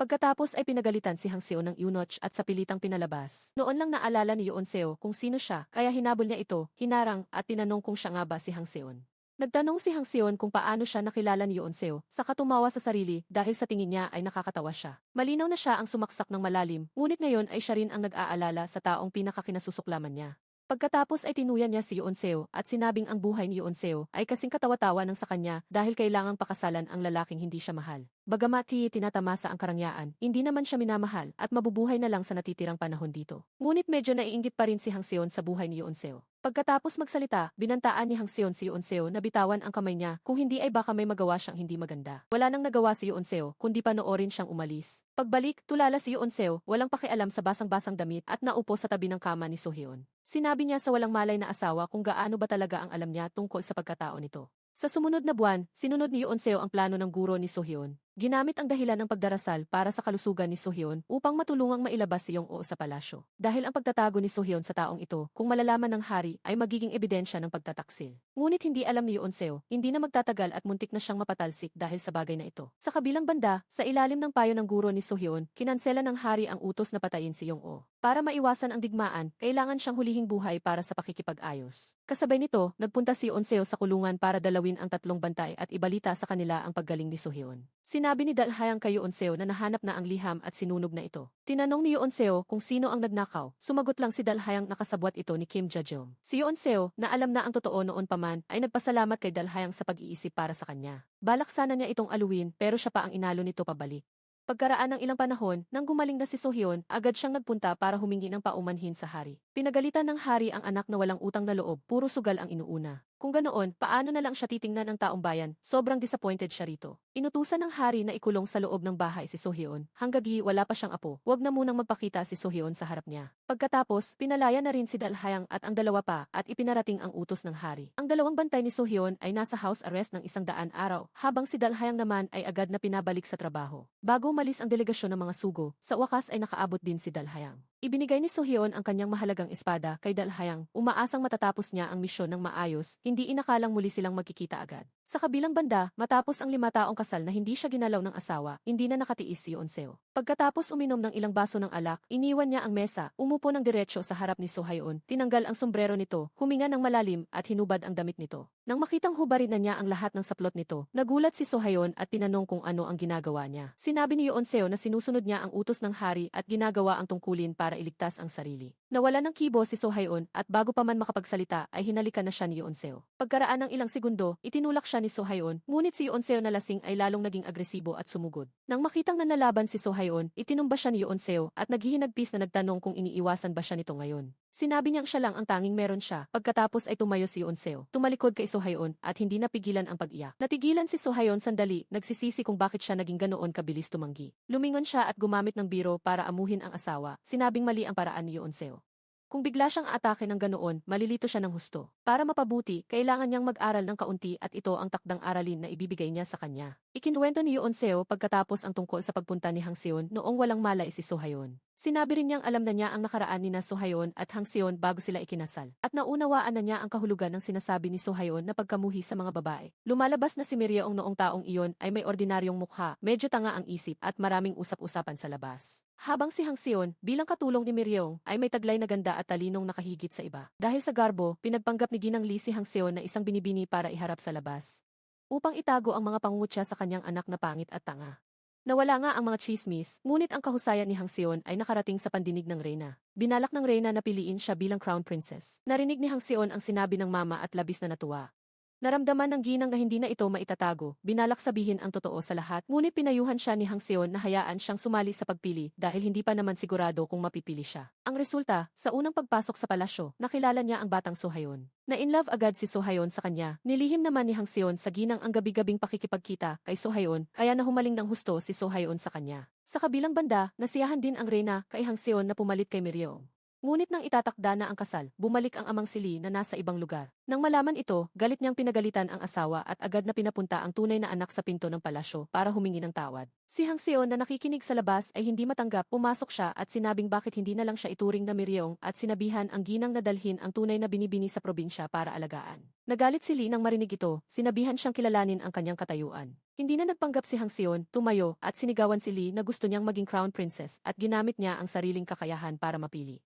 Pagkatapos ay pinagalitan si Hang Seon ng eunuch at sa pilitang pinalabas. Noon lang naalala ni Yoon-seo kung sino siya, kaya hinabol niya ito, hinarang at tinanong kung siya nga ba si Hang Seon. Nagtanong si Hang Seon kung paano siya nakilala ni Yoon-seo, saka tumawa sa sarili dahil sa tingin niya ay nakakatawa siya. Malinaw na siya ang sumaksak ng malalim, ngunit ngayon ay siya rin ang nag-aalala sa taong pinakakinasusuklaman niya. Pagkatapos ay tinuyan niya si Yoon-seo at sinabing ang buhay ni Yoon-seo ay kasing katawa-tawa ng sa kanya dahil kailangang pakasalan ang lalaking hindi siya mahal. Bagamat tinatamasa ang karangyaan, hindi naman siya minamahal at mabubuhay na lang sa natitirang panahon dito. Ngunit medyo naiinggit pa rin si Hang Seon sa buhay ni Yoon-seo. Pagkatapos magsalita, binantaan ni Hang Seon si Yoon-seo na bitawan ang kamay niya kung hindi ay baka may magawa siyang hindi maganda. Wala nang nagawa si Yoon-seo kundi panoorin siyang umalis. Pagbalik, tulala si Yoon-seo, walang pakialam sa basang-basang damit at naupo sa tabi ng kama ni Sohyon. Sinabi niya sa walang malay na asawa kung gaano ba talaga ang alam niya tungkol sa pagkatao nito. Sa sumunod na buwan, sinunod ni Yoon-seo ang plano ng guro ni Sohyon. Ginamit ang dahilan ng pagdarasal para sa kalusugan ni Sohyon upang matulungang mailabas si Yong-o sa palasyo. Dahil ang pagtatago ni Sohyon sa taong ito, kung malalaman ng hari, ay magiging ebidensya ng pagtataksil. Ngunit hindi alam ni Yoon-seo, hindi na magtatagal at muntik na siyang mapatalsik dahil sa bagay na ito. Sa kabilang banda, sa ilalim ng payo ng guro ni Sohyon, kinansela ng hari ang utos na patayin si Yong-o. Para maiwasan ang digmaan, kailangan siyang hulihing buhay para sa pakikipag-ayos. Kasabay nito, nagpunta si Yoon-seo sa kulungan para dalawin ang tatlong bantay at ibalita sa kanila ang paggaling ni Sohyon. Sinabi ni Dalhayang kay Yoon-seo na nahanap na ang liham at sinunog na ito. Tinanong ni Yoon-seo kung sino ang nagnakaw, sumagot lang si Dalhayang nakasabwat ito ni Kim Ja-jeom. Si Yoon-seo, na alam na ang totoo noon pa man, ay nagpasalamat kay Dalhayang sa pag-iisip para sa kanya. Balak sana niya itong aluin pero siya pa ang inalo nito pabalik. Pagkaraan ng ilang panahon, nang gumaling na si Sohyon, agad siyang nagpunta para humingi ng paumanhin sa hari. Pinagalitan ng hari ang anak na walang utang na loob, puro sugal ang inuuna. Kung ganoon, paano na lang siya titingnan ng taong bayan? Sobrang disappointed siya rito. Inutusan ng hari na ikulong sa loob ng bahay si Sohyon, hanggang wala pa siyang apo. Huwag na munang magpakita si Sohyon sa harap niya. Pagkatapos, pinalaya na rin si Dalhayang at ang dalawa pa at ipinarating ang utos ng hari. Ang dalawang bantay ni Sohyon ay nasa house arrest ng 100 araw, habang si Dalhayang naman ay agad na pinabalik sa trabaho. Bago umalis ang delegasyon ng mga sugo, sa wakas ay nakaabot din si Dalhayang. Ibinigay ni Sohyon ang kanyang mahalagang espada kay Dalhayang, umaasang matatapos niya ang misyon ng maayos, hindi inakalang muli silang magkikita agad. Sa kabilang banda, matapos ang 5 taong kasal na hindi siya ginalaw ng asawa, hindi na nakatiis si Yoon-seo. Pagkatapos uminom ng ilang baso ng alak, iniwan niya ang mesa, umupo ng diretsyo sa harap ni Sohyon, tinanggal ang sombrero nito, huminga ng malalim at hinubad ang damit nito. Nang makitang hubarin na niya ang lahat ng saplot nito, nagulat si Sohyon at tinanong kung ano ang ginagawa niya. Sinabi ni Yoon-seo na sinusunod niya ang utos ng hari at ginagawa ang tungkulin para iligtas ang sarili. Nawala ng kibo si Sohyon at bago pa man makapagsalita ay hinalikan na siya ni Yoon-seo. Pagkaraan ng ilang segundo, itinulak siya ni Sohyon, ngunit si Yoon-seo na lasing ay lalong naging agresibo at sumugod. Nang makitang nanlalaban si Sohyon, itinumba siya ni Yoon-seo at naghihinagpis na nagtanong kung iniiwasan ba siya nito ngayon. Sinabi niyang siya lang ang tanging meron siya. Pagkatapos ay tumayo si Yoon-seo, tumalikod kay Sohyon at hindi napigilan ang pag-iyak. Natigilan si Sohyon sandali, nagsisisi kung bakit siya naging ganoon kabilis tumanggi. Lumingon siya at gumamit ng biro para amuhin ang asawa. Sinabing mali ang paraan ni Yoon-seo. Kung bigla siyang atake ng ganoon, malilito siya ng husto. Para mapabuti, kailangan niyang mag-aral ng kaunti at ito ang takdang aralin na ibibigay niya sa kanya. Ikinuwento ni Yoon-seo pagkatapos ang tungkol sa pagpunta ni Hang Seon noong walang malay si Sohyon. Sinabi rin niyang alam na niya ang nakaraan ni na Sohyon at Hang Seon bago sila ikinasal. At naunawaan na niya ang kahulugan ng sinasabi ni Sohyon na pagkamuhi sa mga babae. Lumalabas na si Miryeong noong taong iyon ay may ordinaryong mukha, medyo tanga ang isip at maraming usap-usapan sa labas. Habang si Hang Seon, bilang katulong ni Miryong, ay may taglay na ganda at talinong nakahigit sa iba. Dahil sa garbo, pinagpanggap ni Ginang Lee si Hang Seon na isang binibini para iharap sa labas. Upang itago ang mga pangungutya sa kanyang anak na pangit at tanga. Nawala nga ang mga chismis, ngunit ang kahusayan ni Hang Seon ay nakarating sa pandinig ng reyna. Binalak ng reyna na piliin siya bilang crown princess. Narinig ni Hang Seon ang sinabi ng mama at labis na natuwa. Naramdaman ng ginang na hindi na ito maitatago, binalak sabihin ang totoo sa lahat, ngunit pinayuhan siya ni Hang Seon na hayaan siyang sumali sa pagpili dahil hindi pa naman sigurado kung mapipili siya. Ang resulta, sa unang pagpasok sa palasyo, nakilala niya ang batang Sohayon. Na-inlove agad si Sohayon sa kanya, nilihim naman ni Hang Seon sa ginang ang gabi-gabing pakikipagkita kay Sohayon, kaya nahumaling ng husto si Sohayon sa kanya. Sa kabilang banda, nasiyahan din ang reyna kay Hang Seon na pumalit kay Miryong. Ngunit nang itatakda na ang kasal, bumalik ang amang si Lee na nasa ibang lugar. Nang malaman ito, galit niyang pinagalitan ang asawa at agad na pinapunta ang tunay na anak sa pinto ng palasyo para humingi ng tawad. Si Hang Seon na nakikinig sa labas ay hindi matanggap, pumasok siya at sinabing bakit hindi na lang siya ituring na Miryong at sinabihan ang ginang na dalhin ang tunay na binibini sa probinsya para alagaan. Nagalit si Lee nang marinig ito, sinabihan siyang kilalanin ang kanyang katayuan. Hindi na nagpanggap si Hang Seon, tumayo at sinigawan si Lee na gusto niyang maging crown princess at ginamit niya ang sariling kakayahan para mapili.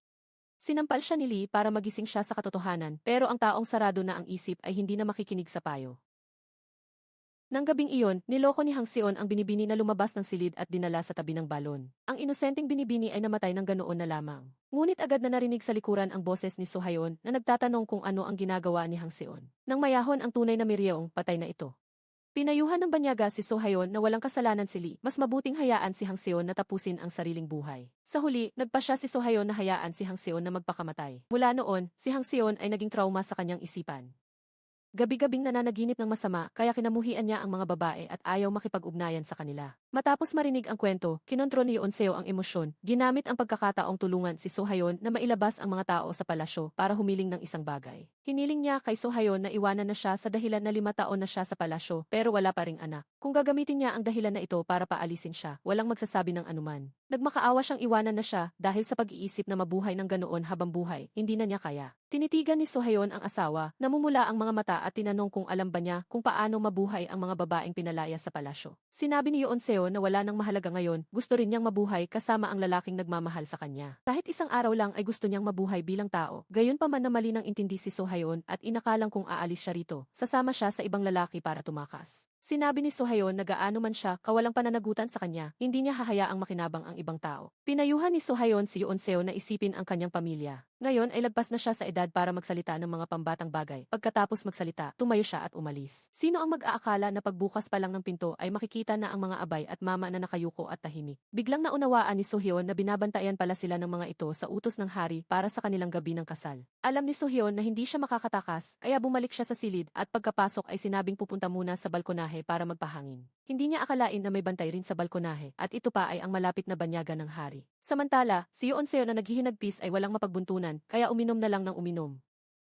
Sinampal siya ni Lee para magising siya sa katotohanan pero ang taong sarado na ang isip ay hindi na makikinig sa payo. Nang gabing iyon, niloko ni Hang Seon ang binibini na lumabas ng silid at dinala sa tabi ng balon. Ang inosenteng binibini ay namatay ng ganoon na lamang. Ngunit agad na narinig sa likuran ang boses ni Sohayon na nagtatanong kung ano ang ginagawa ni Hang Seon. Nang mayahon ang tunay na Miryong, patay na ito. Pinayuhan ng banyaga si Sohayon na walang kasalanan si Lee, mas mabuting hayaan si Hang Seon na tapusin ang sariling buhay. Sa huli, nagpasya si Sohayon na hayaan si Hang Seon na magpakamatay. Mula noon, si Hang Seon ay naging trauma sa kanyang isipan. Gabi-gabing nananaginip ng masama kaya kinamuhian niya ang mga babae at ayaw makipag-ugnayan sa kanila. Matapos marinig ang kwento, kinontrol ni Yeonseo ang emosyon, ginamit ang pagkakataong tulungan si Sohayon na mailabas ang mga tao sa palasyo para humiling ng isang bagay. Hiniling niya kay Sohayon na iwanan na siya sa dahilan na 5 taon na siya sa palasyo pero wala pa ring anak. Kung gagamitin niya ang dahilan na ito para paalisin siya, walang magsasabi ng anuman. Nagmakaawa siyang iwanan na siya dahil sa pag-iisip na mabuhay ng ganoon habang buhay, hindi na niya kaya. Tinitigan ni Sohayon ang asawa, namumula ang mga mata at tinanong kung alam ba niya kung paano mabuhay ang mga babaeng pinalaya sa palasyo. Sinabi ni Yeonseo na wala nang mahalaga ngayon, gusto rin niyang mabuhay kasama ang lalaking nagmamahal sa kanya. Kahit isang araw lang ay gusto niyang mabuhay bilang tao, gayon pa man na mali nang intindi si Sohayon at inakalang kung aalis siya rito, sasama siya sa ibang lalaki para tumakas. Sinabi ni Sohayon na gaano man siya kawalang pananagutan sa kanya, hindi niya hahayaang makinabang ang ibang tao. Pinayuhan ni Sohayon si Yeonseo na isipin ang kanyang pamilya. Ngayon ay lagpas na siya sa edad para magsalita ng mga pambatang bagay. Pagkatapos magsalita, tumayo siya at umalis. Sino ang mag-aakala na pagbukas pa lang ng pinto ay makikita na ang mga abay at mama na nakayuko at tahimik. Biglang naunawaan ni Sohyon na binabantayan pala sila ng mga ito sa utos ng hari para sa kanilang gabi ng kasal. Alam ni Sohyon na hindi siya makakatakas, kaya bumalik siya sa silid at pagkapasok ay sinabing pupunta muna sa balkonahe para magpahangin. Hindi niya akalain na may bantay rin sa balkonahe at ito pa ay ang malapit na banyaga ng hari. Samantala, si Yeonseo na naghihinagpis ay walang mapagbuntunan kaya uminom na lang ng uminom.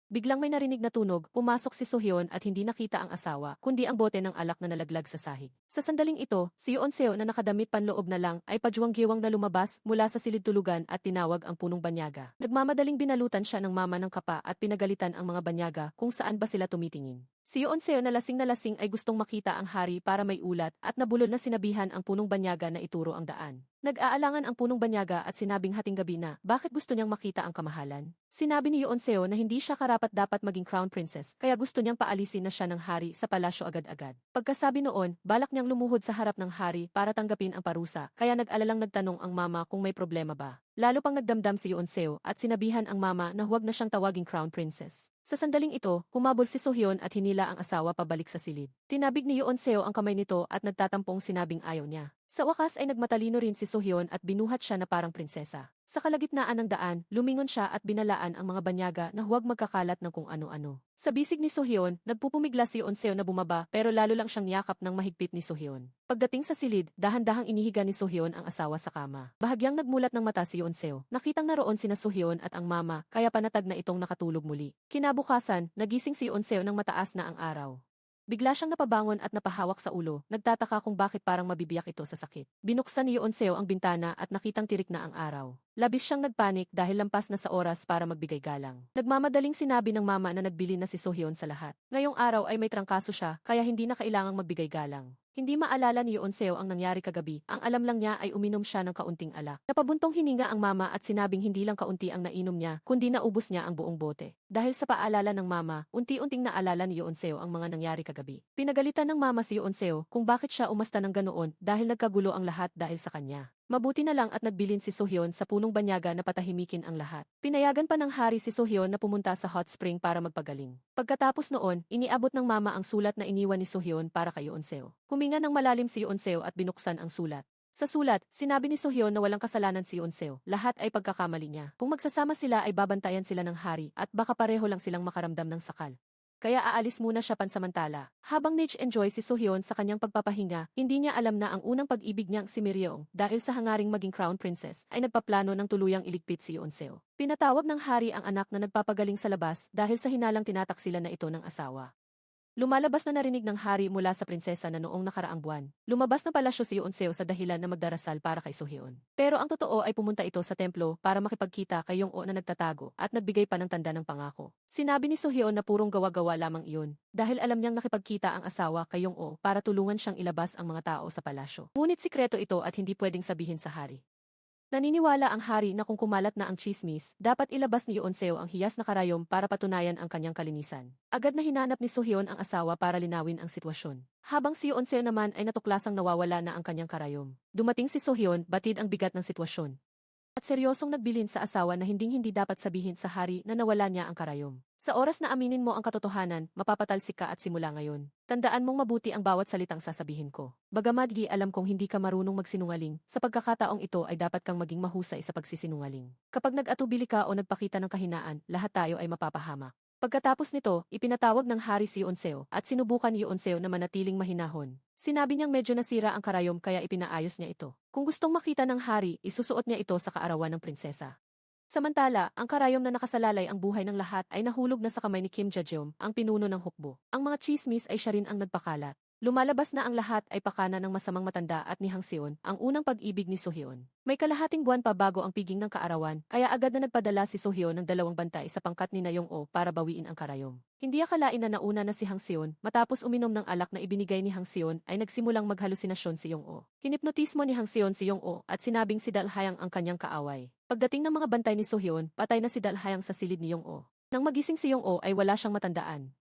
Biglang may narinig na tunog, pumasok si Sohyon at hindi nakita ang asawa, kundi ang bote ng alak na nalaglag sa sahig. Sa sandaling ito, si Yeonseo na nakadamit panloob na lang ay pajuwang-giwang na lumabas mula sa silid tulugan at tinawag ang punong banyaga. Nagmamadaling binalutan siya ng mama ng kapa at pinagalitan ang mga banyaga kung saan ba sila tumitingin. Si Yeonseo na lasing ay gustong makita ang hari para may ulat at nabulol na sinabihan ang punong banyaga na ituro ang daan. Nag-aalangan ang punong banyaga at sinabing hating gabi na bakit gusto niyang makita ang kamahalan. Sinabi ni Yeonseo na hindi siya karapat-dapat maging crown princess kaya gusto niyang paalisin na siya ng hari sa palasyo agad-agad. Pagkasabi noon, balak niyang lumuhod sa harap ng hari para tanggapin ang parusa kaya nag-alalang nagtanong ang mama kung may problema ba. Lalo pang nagdamdam si Yeonseo at sinabihan ang mama na huwag na siyang tawaging crown princess. Sa sandaling ito, humabol si Sohyon at hinila ang asawa pabalik sa silid. Tinabig ni Yeonseo ang kamay nito at nagtatampong sinabing ayaw niya. Sa wakas ay nagmatalino rin si Sohyon at binuhat siya na parang prinsesa. Sa kalagitnaan ng daan, lumingon siya at binalaan ang mga banyaga na huwag magkakalat ng kung ano-ano. Sa bisig ni Sohyon, nagpupumigla si Yeonseo na bumaba pero lalo lang siyang yakap ng mahigpit ni Sohyon. Pagdating sa silid, dahan-dahang inihiga ni Sohyon ang asawa sa kama. Bahagyang nagmulat ng mata si Yeonseo. Nakitang naroon sina Sohyon at ang mama kaya panatag na itong nakatulog muli. Kinabukasan, nagising si Yeonseo nang mataas na ang araw. Bigla siyang napabangon at napahawak sa ulo, nagtataka kung bakit parang mabibiyak ito sa sakit. Binuksan ni Yeonseo ang bintana at nakitang tirik na ang araw. Labis siyang nagpanik dahil lampas na sa oras para magbigay galang. Nagmamadaling sinabi ng mama na nagbili na si Sohyeon sa lahat. Ngayong araw ay may trangkaso siya kaya hindi na kailangang magbigay galang. Hindi maalala ni Yeonseo ang nangyari kagabi, ang alam lang niya ay uminom siya ng kaunting alak. Napabuntong hininga ang mama at sinabing hindi lang kaunti ang nainom niya, kundi naubos niya ang buong bote. Dahil sa paalala ng mama, unti-unting naalala ni Yeonseo ang mga nangyari kagabi. Pinagalitan ng mama si Yeonseo kung bakit siya umasta ng ganoon dahil nagkagulo ang lahat dahil sa kanya. Mabuti na lang at nagbilin si Sohyeon sa punong banyaga na patahimikin ang lahat. Pinayagan pa ng hari si Sohyeon na pumunta sa hot spring para magpagaling. Pagkatapos noon, iniabot ng mama ang sulat na iniwan ni Sohyeon para kay Yeonseo. Huminga ng malalim si Yeonseo at binuksan ang sulat. Sa sulat, sinabi ni Sohyeon na walang kasalanan si Yeonseo, lahat ay pagkakamali niya. Kung magsasama sila ay babantayan sila ng hari at baka pareho lang silang makaramdam ng sakal. Kaya aalis muna siya pansamantala. Habang nag-enjoy si Sohyeon sa kanyang pagpapahinga, hindi niya alam na ang unang pag-ibig niyang si Miryeong dahil sa hangaring maging crown princess ay nagpaplano ng tuluyang iligpit si Yeonseo. Pinatawag ng hari ang anak na nagpapagaling sa labas dahil sa hinalang tinataksilan na ito ng asawa. Lumalabas na narinig ng hari mula sa prinsesa na noong nakaraang buwan. Lumabas na palasyo si Yeonseo sa dahilan na magdarasal para kay Sohyeon. Pero ang totoo ay pumunta ito sa templo para makipagkita kay Yong-o na nagtatago at nagbigay pa ng tanda ng pangako. Sinabi ni Sohyeon na purong gawa-gawa lamang iyon dahil alam niyang nakipagkita ang asawa kay Yong-o para tulungan siyang ilabas ang mga tao sa palasyo. Ngunit sikreto ito at hindi pwedeng sabihin sa hari. Naniniwala ang hari na kung kumalat na ang chismis, dapat ilabas ni Yeonseo ang hiyas na karayom para patunayan ang kanyang kalinisan. Agad na hinanap ni Sohyeon ang asawa para linawin ang sitwasyon. Habang si Yeonseo naman ay natuklasang nawawala na ang kanyang karayom. Dumating si Sohyeon, batid ang bigat ng sitwasyon. At seryosong nagbilin sa asawa na hinding-hindi dapat sabihin sa hari na nawala niya ang karayom. Sa oras na aminin mo ang katotohanan, mapapatalsik ka at simula ngayon. Tandaan mong mabuti ang bawat salitang sasabihin ko. Bagamat alam kong hindi ka marunong magsinungaling, sa pagkakataong ito ay dapat kang maging mahusay sa pagsisinungaling. Kapag nag-atubili ka o nagpakita ng kahinaan, lahat tayo ay mapapahamak. Pagkatapos nito, ipinatawag ng hari si Yeonseo at sinubukan ni Yeonseo na manatiling mahinahon. Sinabi niyang medyo nasira ang karayom kaya ipinaayos niya ito. Kung gustong makita ng hari, isusuot niya ito sa kaarawan ng prinsesa. Samantala, ang karayom na nakasalalay ang buhay ng lahat ay nahulog na sa kamay ni Kim Ja-jeom, ang pinuno ng hukbo. Ang mga chismis ay siya rin ang nagpakalat. Lumalabas na ang lahat ay pakana ng masamang matanda at ni Hang Seon, ang unang pag-ibig ni Sohyeon. May kalahating buwan pa bago ang piging ng kaarawan, kaya agad na nagpadala si Sohyeon ng 2 bantay sa pangkat ni Yong-o para bawiin ang karayom. Hindi akalain na nauna na si Hang Seon, matapos uminom ng alak na ibinigay ni Hang Seon ay nagsimulang maghalusinasyon si Yong-o. Hinipnotismo ni Hang Seon si Yong-o at sinabing si Dalhayang ang kanyang kaaway. Pagdating ng mga bantay ni Sohyeon, patay na si Dalhayang sa silid ni Yong-o. Nang magising si Yong-o ay wala siyang matandaan.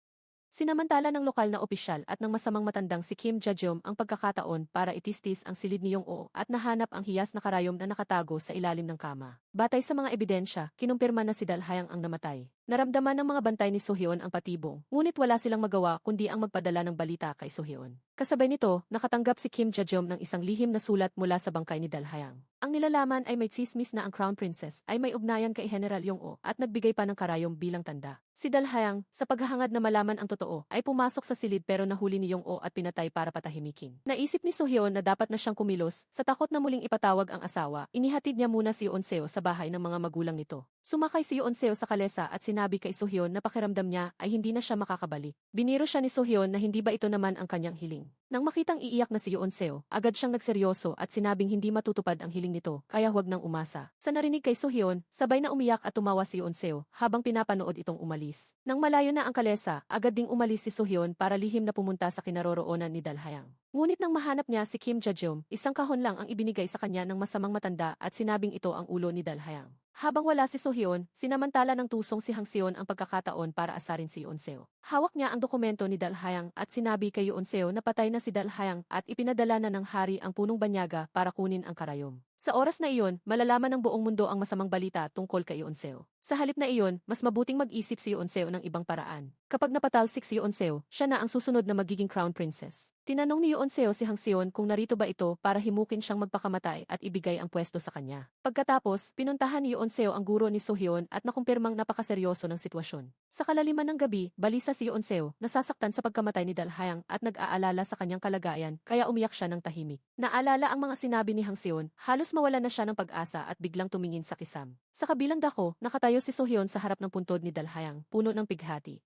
Sinamantala ng lokal na opisyal at ng masamang matandang si Kim Ja-jeom ang pagkakataon para itistis ang silid ni Yong-o at nahanap ang hiyas na karayom na nakatago sa ilalim ng kama. Batay sa mga ebidensya, kinumpirma na si Dalhayang ang namatay. Naramdaman ng mga bantay ni Sohyeon ang patibong, ngunit wala silang magawa kundi ang magpadala ng balita kay Sohyeon. Kasabay nito, nakatanggap si Kim Ja-jeom ng isang lihim na sulat mula sa bangkay ni Dalhayang. Ang nilalaman ay may tsismis na ang Crown Princess ay may ugnayan kay General Yong-o at nagbigay pa ng karayom bilang tanda. Si Dalhayang, sa paghahangad na malaman ang totoo, ay pumasok sa silid pero nahuli ni Yong-o at pinatay para patahimikin. Naisip ni Sohyeon na dapat na siyang kumilos, sa takot na muling ipatawag ang asawa, inihatid niya muna si Yeonseo sa bahay ng mga magulang nito. Sumakay si Yeonseo sa kalesa at sinabi kay Sohyeon na pakiramdam niya ay hindi na siya makakabalik. Biniro siya ni Sohyeon na hindi ba ito naman ang kanyang hiling. Nang makitang iiyak na si Yeonseo, agad siyang nagseryoso at sinabing hindi matutupad ang hiling nito, kaya huwag nang umasa. Sa narinig kay Sohyeon, sabay na umiyak at tumawa si Yeonseo habang pinapanood itong umalis. Nang malayo na ang kalesa, agad ding umalis si Sohyeon para lihim na pumunta sa kinaroroonan ni Dalhayang. Ngunit nang mahanap niya si Kim Ja-jeom, isang kahon lang ang ibinigay sa kanya ng masamang matanda at sinabing ito ang ulo ni Dalhayang. Habang wala si Sohyeon, sinamantala ng tusong si Hang Seon ang pagkakataon para asarin si Yeonseo. Hawak niya ang dokumento ni Dalhayang at sinabi kay Yeonseo na patay na si Dalhayang at ipinadala na ng hari ang punong banyaga para kunin ang karayom. Sa oras na iyon, malalaman ng buong mundo ang masamang balita tungkol kay Yeonseo. Sa halip na iyon, mas mabuting mag-isip si Yeonseo ng ibang paraan. Kapag napatalsik si Yeonseo, siya na ang susunod na magiging crown princess. Tinanong ni Yeonseo si Hang Seon kung narito ba ito para himukin siyang magpakamatay at ibigay ang pwesto sa kanya. Pagkatapos, pinuntahan ni Yeonseo ang guro ni Sohyeon at nakumpirmang napakaseryoso ng sitwasyon. Sa kalaliman ng gabi, balisa si Yeonseo, nasasaktan sa pagkamatay ni Dalhayang at nag-aalala sa kanyang kalagayan kaya umiyak siya ng tahimik. Naalala ang mga sinabi ni Hang Seon, halos mawala na siya ng pag-asa at biglang tumingin sa kisam. Sa kabilang dako, nakatayo si Sohyeon sa harap ng puntod ni Dalhayang, puno ng pighati.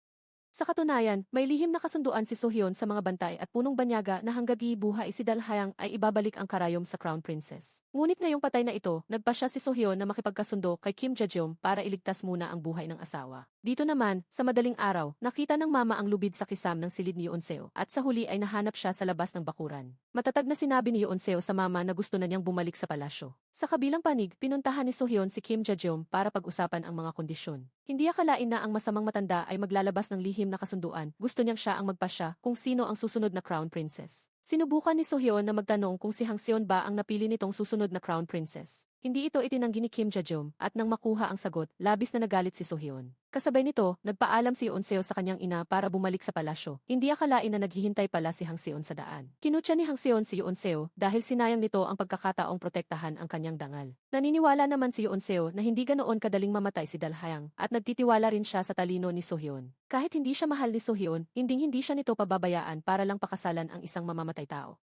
Sa katunayan, may lihim na kasunduan si Sohyon sa mga bantay at punong banyaga na hanggang buhay si Dalhayang ay ibabalik ang karayom sa Crown Princess. Ngunit ngayong patay na ito, nagpasya si Sohyon na makipagkasundo kay Kim Jajom para iligtas muna ang buhay ng asawa. Dito naman, sa madaling araw, nakita ng mama ang lubid sa kisam ng silid ni Yoonseo at sa huli ay nahanap siya sa labas ng bakuran. Matatag na sinabi ni Yoonseo sa mama na gusto na niyang bumalik sa palasyo. Sa kabilang panig, pinuntahan ni Sohyon si Kim Jajom para pag-usapan ang mga kondisyon. Hindi akalain na ang masamang matanda ay maglalabas ng lihim na kasunduan. Gusto niyang siya ang magpasya kung sino ang susunod na Crown Princess. Sinubukan ni Sohyon na magtanong kung si Hang Seon ba ang napili nitong susunod na Crown Princess. Hindi ito itinanggi ni Kim Jajom at nang makuha ang sagot, labis na nagalit si Sohyon. Kasabay nito, nagpaalam si Yoonseo sa kanyang ina para bumalik sa palasyo. Hindi akalain na naghihintay pala si Hang Seon sa daan. Kinutya ni Hang Seon si Yoonseo dahil sinayang nito ang pagkakataong protektahan ang kanyang dangal. Naniniwala naman si Yoonseo na hindi ganoon kadaling mamatay si Dalhayang at nagtitiwala rin siya sa talino ni Sohyon. Kahit hindi siya mahal ni Sohyon, hindi siya nito pababayaan para lang pakasalan ang isang mamamatay tao.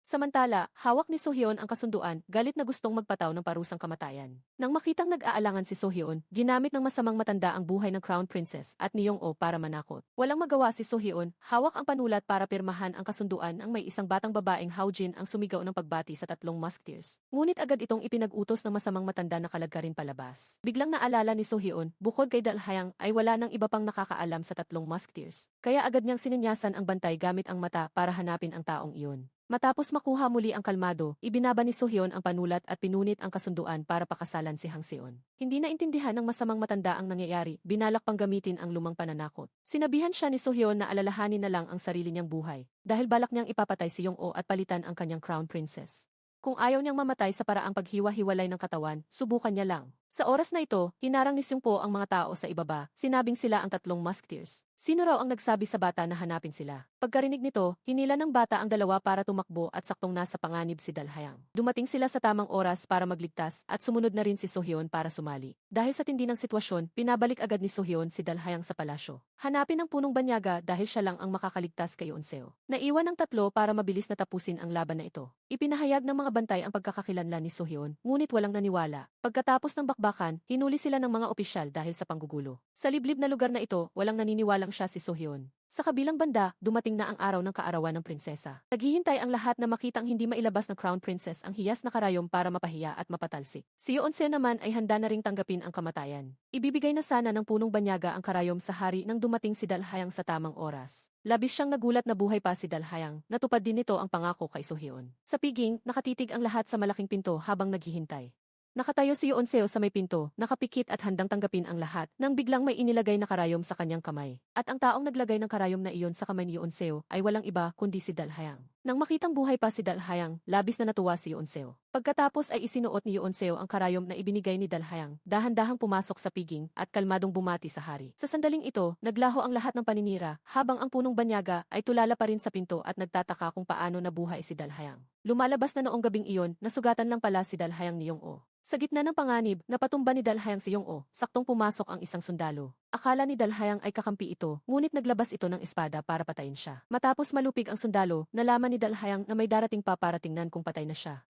Samantala, hawak ni Sohyon ang kasunduan, galit na gustong magpataw ng parusang kamatayan. Nang makitang nag-aalangan si Sohyon, ginamit ng masamang matanda ang buhay ng Crown Princess at ni Yong-o para manakot. Walang magawa si Sohyon, hawak ang panulat para pirmahan ang kasunduan ang may isang batang babaeng Haojin ang sumigaw ng pagbati sa tatlong musketeers. Ngunit agad itong ipinag-utos ng masamang matanda na kalagkarin palabas. Biglang naalala ni Sohyon, bukod kay Dalhayang ay wala nang iba pang nakakaalam sa tatlong musketeers. Kaya agad niyang sininyasan ang bantay gamit ang mata para hanapin ang taong iyon. Matapos makuha muli ang kalmado, ibinaba ni Sohyon ang panulat at pinunit ang kasunduan para pakasalan si Hang Seon. Hindi naintindihan ng masamang matanda ang nangyayari, binalak pang gamitin ang lumang pananakot. Sinabihan siya ni Sohyon na alalahanin na lang ang sarili niyang buhay, dahil balak niyang ipapatay si Yong-o at palitan ang kanyang Crown Princess. Kung ayaw niyang mamatay sa paraang paghiwa-hiwalay ng katawan, subukan niya lang. Sa oras na ito, hinarang ni Seungpo ang mga tao sa ibaba, sinabing sila ang tatlong musketeers. Sino raw ang nagsabi sa bata na hanapin sila? Pagkarinig nito, hinila ng bata ang dalawa para tumakbo at saktong nasa panganib si Dalhayang. Dumating sila sa tamang oras para magligtas at sumunod na rin si Sohyon para sumali. Dahil sa tindi ng sitwasyon, pinabalik agad ni Sohyon si Dalhayang sa palasyo. Hanapin ang punong banyaga dahil siya lang ang makakaligtas kay Yoonseo. Naiwan ng tatlo para mabilis na tapusin ang laban na ito. Ipinahayag ng mga bantay ang pagkakakilanlan ni Sohyon, ngunit walang naniwala. Pagkatapos ng bakbakan, hinuli sila ng mga opisyal dahil sa panggugulo. Sa liblib na lugar na ito, walang naniniwalang siya si Sohyon. Sa kabilang banda, dumating na ang araw ng kaarawan ng prinsesa. Naghihintay ang lahat na makitang hindi mailabas ng Crown Princess ang hiyas na karayom para mapahiya at mapatalsik. Si Yoonseo naman ay handa na ring tanggapin ang kamatayan. Ibibigay na sana ng punong banyaga ang karayom sa hari nang dumating si Dalhayang sa tamang oras. Labis siyang nagulat na buhay pa si Dalhayang, natupad din nito ang pangako kay Sohyon. Sa piging, nakatitig ang lahat sa malaking pinto habang naghihintay. Nakatayo si Yoonseo sa may pinto, nakapikit at handang tanggapin ang lahat, nang biglang may inilagay na karayom sa kanyang kamay. At ang taong naglagay ng karayom na iyon sa kamay ni Yoonseo ay walang iba kundi si Dalhayang. Nang makitang buhay pa si Dalhayang, labis na natuwa si Yoonseo. Pagkatapos ay isinuot ni Yoonseo ang karayom na ibinigay ni Dalhayang, dahan-dahang pumasok sa piging at kalmadong bumati sa hari. Sa sandaling ito, naglaho ang lahat ng paninira, habang ang punong banyaga ay tulala pa rin sa pinto at nagtataka kung paano nabuhay si Dalhayang. Lumalabas na noong gabing iyon, nasugatan lang pala si Dalhayang ni Yong-o. Sa gitna ng panganib, napatumba ni Dalhayang si Yong-o, saktong pumasok ang isang sundalo. Akala ni Dalhayang ay kakampi ito, ngunit naglabas ito ng espada para patayin siya. Matapos malupig ang sundalo, nalaman ni Dalhayang na may darating pa para tingnan kung patay na siya.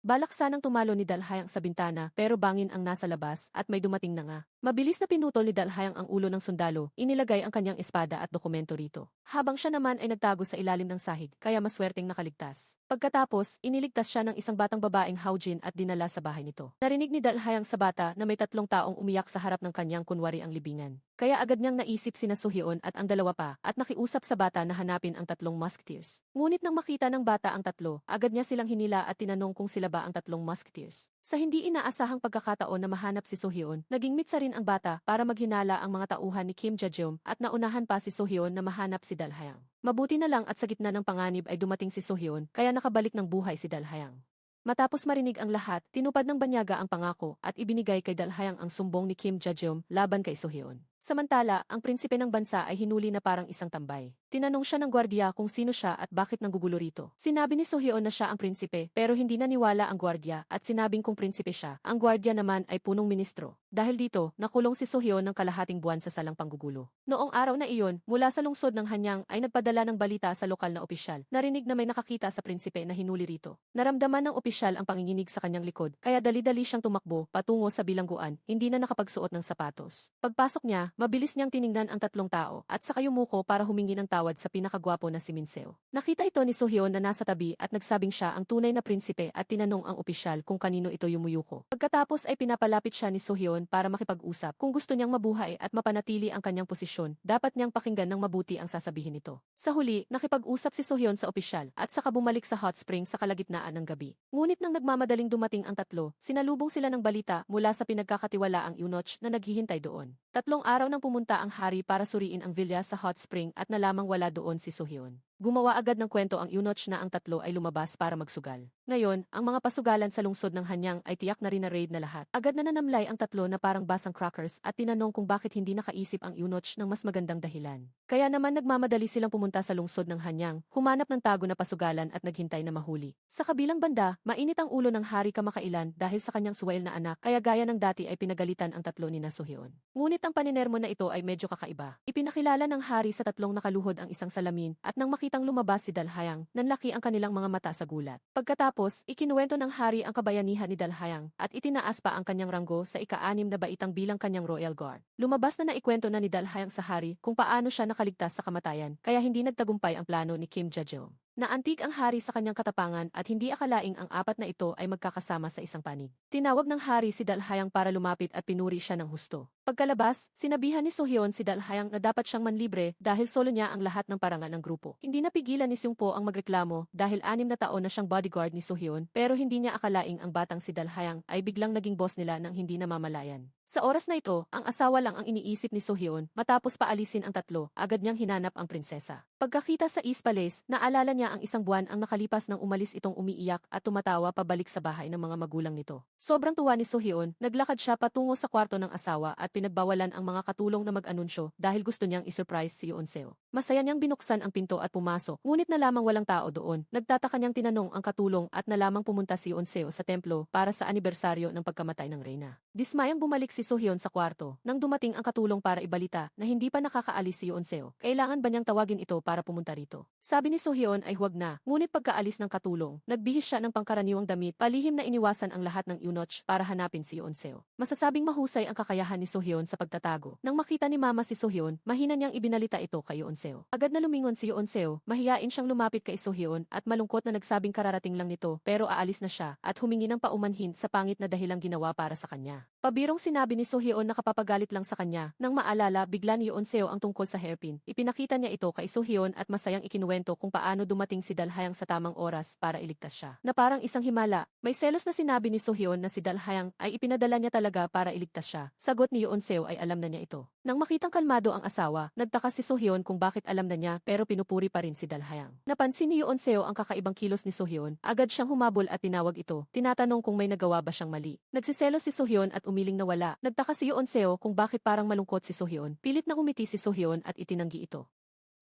Balak sanang tumalo ni Dalhayang sa bintana pero bangin ang nasa labas at may dumating na nga. Mabilis na pinutol ni Dalhayang ang ulo ng sundalo, inilagay ang kanyang espada at dokumento rito. Habang siya naman ay nagtago sa ilalim ng sahig, kaya maswerteng nakaligtas. Pagkatapos, iniligtas siya ng isang batang babaeng Haojin at dinala sa bahay nito. Narinig ni Dalhayang sa bata na may tatlong taong umiyak sa harap ng kanyang kunwari ang libingan. Kaya agad niyang naisip sina Sohyon at ang dalawa pa at nakiusap sa bata na hanapin ang tatlong musketeers. Ngunit nang makita ng bata ang tatlo, agad niya silang hinila at tinanong kung sila ba ang tatlong musketeers. Sa hindi inaasahang pagkakataon na mahanap si Sohyon, naging mitsa rin ang bata para maghinala ang mga tauhan ni Kim Jajom at naunahan pa si Sohyon na mahanap si Dalhayang. Mabuti na lang at sa gitna ng panganib ay dumating si Sohyon kaya nakabalik ng buhay si Dalhayang. Matapos marinig ang lahat, tinupad ng banyaga ang pangako at ibinigay kay Dalhayang ang sumbong ni Kim Jajom laban kay Sohyon. Samantala, ang prinsipe ng bansa ay hinuli na parang isang tambay. Tinanong siya ng gwardiya kung sino siya at bakit nanggugulo rito. Sinabi ni Sohyeon na siya ang prinsipe pero hindi naniwala ang gwardiya at sinabing kung prinsipe siya, ang gwardiya naman ay punong ministro. Dahil dito, nakulong si Sohyeon ng kalahating buwan sa salang panggugulo. Noong araw na iyon, mula sa lungsod ng Hanyang ay nagpadala ng balita sa lokal na opisyal. Narinig na may nakakita sa prinsipe na hinuli rito. Naramdaman ng opisyal ang panginginig sa kanyang likod, kaya dali-dali siyang tumakbo patungo sa bilangguan, hindi na nakapagsuot ng sapatos. Pagpasok niya, mabilis niyang tiningnan ang tatlong tao at saka yumuko para humingi ng tawad sa pinakagwapo na si Minseo. Nakita ito ni Sohyeon na nasa tabi at nagsabing siya ang tunay na prinsipe at tinanong ang opisyal kung kanino ito yumuyuko. Pagkatapos ay pinapalapit siya ni Sohyeon para makipag-usap. Kung gusto niyang mabuhay at mapanatili ang kanyang posisyon, dapat niyang pakinggan ng mabuti ang sasabihin nito. Sa huli, nakipag-usap si Sohyeon sa opisyal at saka bumalik sa hot spring sa kalagitnaan ng gabi. Ngunit nang nagmamadaling dumating ang tatlo, sinalubong sila ng balita mula sa pinagkakatiwalaang eunuch na naghihintay doon. 3 araw nang pumunta ang hari para suriin ang villa sa hot spring at nalamang wala doon si Sohyeon. Gumawa agad ng kwento ang eunuch na ang tatlo ay lumabas para magsugal. Ngayon, ang mga pasugalan sa lungsod ng Hanyang ay tiyak na rin-raid na lahat. Agad na nanamlay ang tatlo na parang basang crackers at tinanong kung bakit hindi nakaisip ang eunuch ng mas magandang dahilan. Kaya naman nagmamadali silang pumunta sa lungsod ng Hanyang, humanap ng tago na pasugalan at naghintay na mahuli. Sa kabilang banda, mainit ang ulo ng hari kamakailan dahil sa kanyang suwail na anak, kaya gaya ng dati ay pinagalitan ang tatlo ni Sohyeon. Ngunit ang paninermo na ito ay medyo kakaiba. Ipinakilala ng hari sa tatlong nakaluhod ang isang salamin at nang makitang lumabas si Dalhayang, nanlaki ang kanilang mga mata sa gulat. Pagkatapos, ikinuwento ng hari ang kabayanihan ni Dalhayang at itinaas pa ang kanyang ranggo sa ika-6 na baitang bilang kanyang royal guard. Lumabas na naikwento na ni Dalhayang sa hari kung paano siya nakaligtas sa kamatayan, kaya hindi nagtagumpay ang plano ni Kim Jae-jeong. Naantig ang hari sa kanyang katapangan at hindi akalaing ang apat na ito ay magkakasama sa isang panig. Tinawag ng hari si Dalhayang para lumapit at pinuri siya ng husto. Pagkalabas, sinabihan ni Sohyeon si Dalhayang na dapat siyang manlibre dahil solo niya ang lahat ng parangal ng grupo. Hindi napigilan ni Seungpo ang magreklamo dahil 6 na taon na siyang bodyguard ni Sohyeon pero hindi niya akalaing ang batang si Dalhayang ay biglang naging boss nila nang hindi namamalayan. Sa oras na ito, ang asawa lang ang iniisip ni Sohyeon matapos paalisin ang tatlo, agad niyang hinanap ang prinsesa. Pagkakita sa East Palace, naalala niya ang isang buwan ang nakalipas nang umalis itong umiiyak at tumatawa pabalik sa bahay ng mga magulang nito. Sobrang tuwa ni Sohyeon, naglakad siya patungo sa kwarto ng asawa at pinagbawalan ang mga katulong na mag-anunsyo dahil gusto niyang isurprise si Yeonseo. Masaya niyang binuksan ang pinto at pumasok, ngunit nalamang walang tao doon. Nagtataka niyang tinanong ang katulong at nalamang pumunta si Yeonseo sa templo para sa anibersaryo ng pagkamatay ng reyna. Dismayang bumalik si Sohyeon sa kwarto nang dumating ang katulong para ibalita na hindi pa nakakaalis si Yeonseo. Kailangan ba niyang tawagin ito para pumunta rito? Sabi ni Sohyeon ay huwag na, ngunit pagkaalis ng katulong, nagbihis siya ng pangkaraniwang damit, palihim na iniwasan ang lahat ng eunuch para hanapin si Yeonseo. Masasabing mahusay ang kakayahan ni Sohyeon sa pagtatago. Nang makita ni Mama si Sohyeon, mahina niyang ibinalita ito kay Yeonseo. Agad na lumingon si Yeonseo, mahiyain siyang lumapit kay Sohyeon at malungkot na nagsabing kararating lang nito pero aalis na siya at humingi ng paumanhin sa pangit na dahilang ginawa para sa kanya. Pabirong sinabi ni Sohyeon na kapapagalit lang sa kanya. Nang maalala, bigla ni Yeonseo ang tungkol sa hairpin. Ipinakita niya ito kay Sohyeon at masayang ikinuwento kung paano dumating si Dalhayang sa tamang oras para iligtas siya. Na parang isang himala, may selos na sinabi ni Sohyeon na si Dalhayang ay ipinadala niya talaga para iligtas siya. Sagot ni Yeonseo ay alam na niya ito. Nang makitang kalmado ang asawa, nagtaka si Sohyeon kung bakit alam na niya pero pinupuri pa rin si Dalhayang. Napansin ni Yeonseo ang kakaibang kilos ni Sohyeon, agad siyang humabol at tinawag ito, tinatanong kung may nagawa ba siyang mali. Nagsiselos si Sohyeon at umiling na wala. Nagtaka si Yeonseo kung bakit parang malungkot si Sohyeon, pilit na umiti si Sohyeon at itinanggi ito.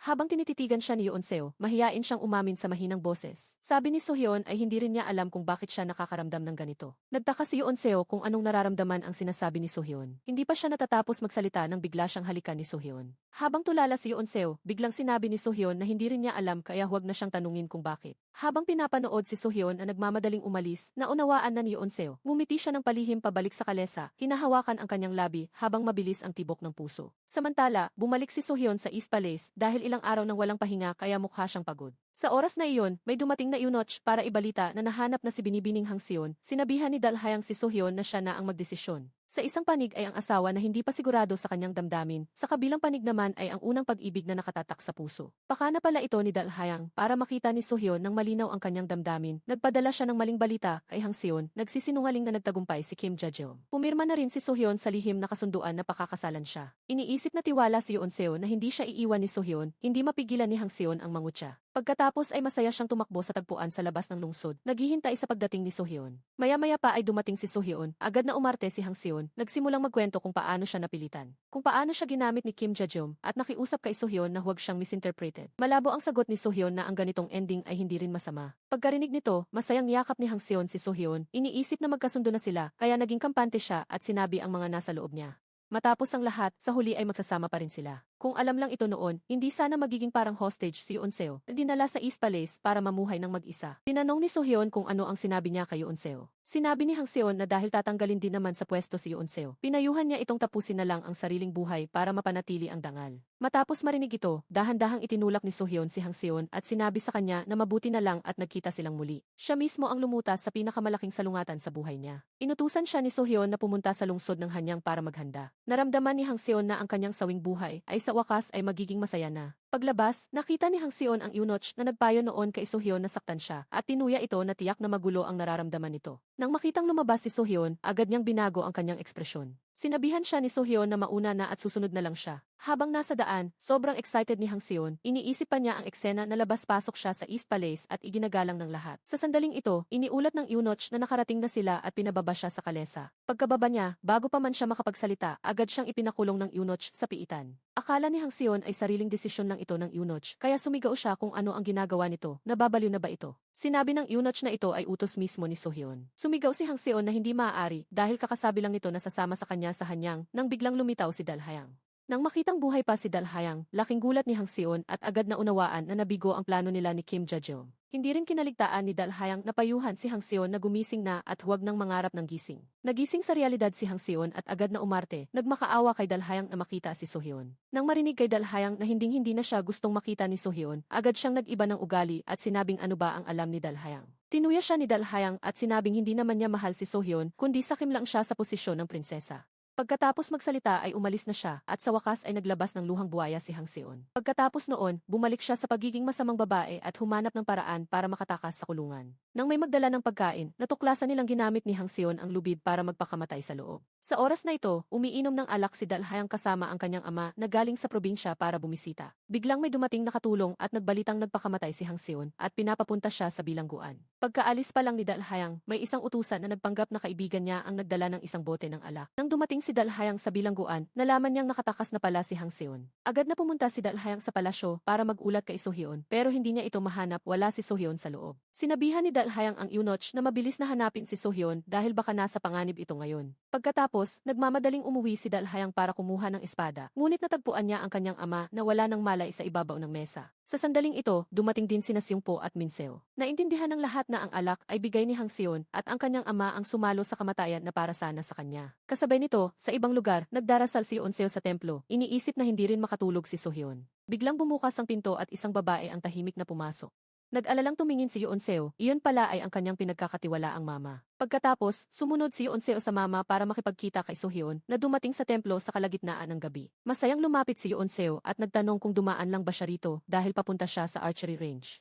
Habang tinititigan siya ni Yeonseo, mahiyain siyang umamin sa mahinang boses. Sabi ni Sohyeon ay hindi rin niya alam kung bakit siya nakakaramdam ng ganito. Nagtaka si Yeonseo kung anong nararamdaman ang sinasabi ni Sohyeon. Hindi pa siya natatapos magsalita nang bigla siyang halikan ni Sohyeon. Habang tulala si Yeonseo, biglang sinabi ni Sohyeon na hindi rin niya alam kaya huwag na siyang tanungin kung bakit. Habang pinapanood si Sohyeon na nagmamadaling umalis, naunawaan na ni Yeonseo. Ngumiti siya ng palihim pabalik sa kalesa, hinahawakan ang kanyang labi habang mabilis ang tibok ng puso. Samantala, bumalik si Sohyeon sa East Palace dahil ilang araw nang walang pahinga kaya mukha siyang pagod. Sa oras na iyon, may dumating na eunuch para ibalita na nahanap na si Binibining Hangseon. Sinabihan ni Dalhayang si Sohyeon na siya na ang magdesisyon. Sa isang panig ay ang asawa na hindi pa sigurado sa kanyang damdamin, sa kabilang panig naman ay ang unang pag-ibig na nakatatak sa puso. Pakana pala ito ni Dalhayang para makita ni Sohyeon nang malinaw ang kanyang damdamin. Nagpadala siya ng maling balita kay Hangseon, nagsisinungaling na nagtagumpay si Kim Jae-jeong. Pumirma na rin si Sohyeon sa lihim na kasunduan na pakakasalan siya. Iniisip na tiwala si Yeonseo na hindi siya iiwan ni Sohyeon, hindi mapigilan ni Hangseon ang mangutya. Pagkatapos ay masaya siyang tumakbo sa tagpuan sa labas ng lungsod, naghihintay sa pagdating ni Sohyeon. Maya-maya pa ay dumating si Sohyeon, agad na umarte si Hang Seon, nagsimulang magkwento kung paano siya napilitan. Kung paano siya ginamit ni Kim Ja-jum, at nakiusap kay Sohyeon na huwag siyang misinterpreted. Malabo ang sagot ni Sohyeon na ang ganitong ending ay hindi rin masama. Pagkarinig nito, masayang niyakap ni Hang Seon si Sohyeon, iniisip na magkasundo na sila, kaya naging kampante siya at sinabi ang mga nasa loob niya. Matapos ang lahat, sa huli ay magsasama pa rin sila. Kung alam lang ito noon, hindi sana magiging parang hostage si Yoon-seo na dinala sa East Palace para mamuhay ng mag-isa. Tinanong ni Sohyeon kung ano ang sinabi niya kay Yoon-seo. Sinabi ni Hang Seon na dahil tatanggalin din naman sa pwesto si Yoon-seo, pinayuhan niya itong tapusin na lang ang sariling buhay para mapanatili ang dangal. Matapos marinig ito, dahan-dahang itinulak ni Sohyeon si Hang Seon at sinabi sa kanya na mabuti na lang at nagkita silang muli. Siya mismo ang lumutas sa pinakamalaking salungatan sa buhay niya. Inutusan siya ni Sohyeon na pumunta sa lungsod ng Hanyang para maghanda. Naramdaman ni Hang Seon na ang kanyang sawing buhay ay sa wakas ay magiging masaya na. Paglabas, nakita ni Hang Seon ang eunuch na nagpayo noon kay Sohyeon na saktan siya at tinuya ito na tiyak na magulo ang nararamdaman nito. Nang makitang lumabas si Sohyeon, agad niyang binago ang kanyang ekspresyon. Sinabihan siya ni Sohyeon na mauna na at susunod na lang siya. Habang nasa daan, sobrang excited ni Hang Seon, iniisip pa niya ang eksena na labas-pasok siya sa East Palace at iginagalang ng lahat. Sa sandaling ito, iniulat ng eunuch na nakarating na sila at pinababa siya sa kalesa. Pagkababa niya, bago pa man siya makapagsalita, agad siyang ipinakulong ng eunuch sa piitan. Akala ni Hang Seon ay sariling desisyon lang ito ng eunuch, kaya sumigaw siya kung ano ang ginagawa nito, nababaliw na ba ito? Sinabi ng eunuch na ito ay utos mismo ni Sohyeon. Sumigaw si Hang Seon na hindi maaari dahil kakasabi lang nito na sasama sa kanya sa Hanyang nang biglang lumitaw si Dalhayang. Nang makitang buhay pa si Dalhayang, laking gulat ni Hang Seon at agad na unawaan na nabigo ang plano nila ni Kim Ja-jum. Hindi rin kinaligtaan ni Dalhayang na payuhan si Hang Seon na gumising na at huwag nang mangarap ng gising. Nagising sa realidad si Hang Seon at agad na umarte, nagmakaawa kay Dalhayang na makita si Sohyeon. Nang marinig kay Dalhayang na hinding-hindi na siya gustong makita ni Sohyeon, agad siyang nag-iba ng ugali at sinabing ano ba ang alam ni Dalhayang. Tinuya siya ni Dalhayang at sinabing hindi naman niya mahal si Sohyeon kundi sakim lang siya sa posisyon ng prinsesa. Pagkatapos magsalita ay umalis na siya at sa wakas ay naglabas ng luhang buhaya si Hang Seon. Pagkatapos noon, bumalik siya sa pagiging masamang babae at humanap ng paraan para makatakas sa kulungan. Nang may magdala ng pagkain, natuklasan nilang ginamit ni Hang Seon ang lubid para magpakamatay sa loob. Sa oras na ito, umiinom ng alak si Dalhayang kasama ang kanyang ama na galing sa probinsya para bumisita. Biglang may dumating na katulong at nagbalitang nagpakamatay si Hang Seon at pinapapunta siya sa bilangguan. Pagkaalis pa lang ni Dalhayang, may isang utusan na nagpanggap na kaibigan niya ang nagdala ng isang bote ng alak. Nang dumating si Dalhayang sa bilangguan, nalaman niyang nakatakas na pala si Hang Seon. Agad na pumunta si Dalhayang sa palasyo para magulat kay Sohyeon pero hindi niya ito mahanap, wala si Sohyeon sa loob. Sinabihan ni Dalhayang ang eunuch na mabilis na hanapin si Sohyeon dahil baka nasa panganib ito ngayon. Pagkatapos, nagmamadaling umuwi si Dalhayang para kumuha ng espada, ngunit natagpuan niya ang kanyang ama na wala ng malay sa ibabaw ng mesa. Sa sandaling ito, dumating din sina Seungpo at Minseo. Naintindihan ng lahat na ang alak ay bigay ni Hang Seon at ang kanyang ama ang sumalo sa kamatayan na para sana sa kanya. Kasabay nito, sa ibang lugar, nagdarasal si Yoon-seo sa templo, iniisip na hindi rin makatulog si Sohyeon. Biglang bumukas ang pinto at isang babae ang tahimik na pumasok. Nag-alalang tumingin si Yoon-seo, iyon pala ay ang kanyang pinagkakatiwalaang mama. Pagkatapos, sumunod si Yoon-seo sa mama para makipagkita kay Sohyeon na dumating sa templo sa kalagitnaan ng gabi. Masayang lumapit si Yoon-seo at nagtanong kung dumaan lang ba siya rito dahil papunta siya sa archery range.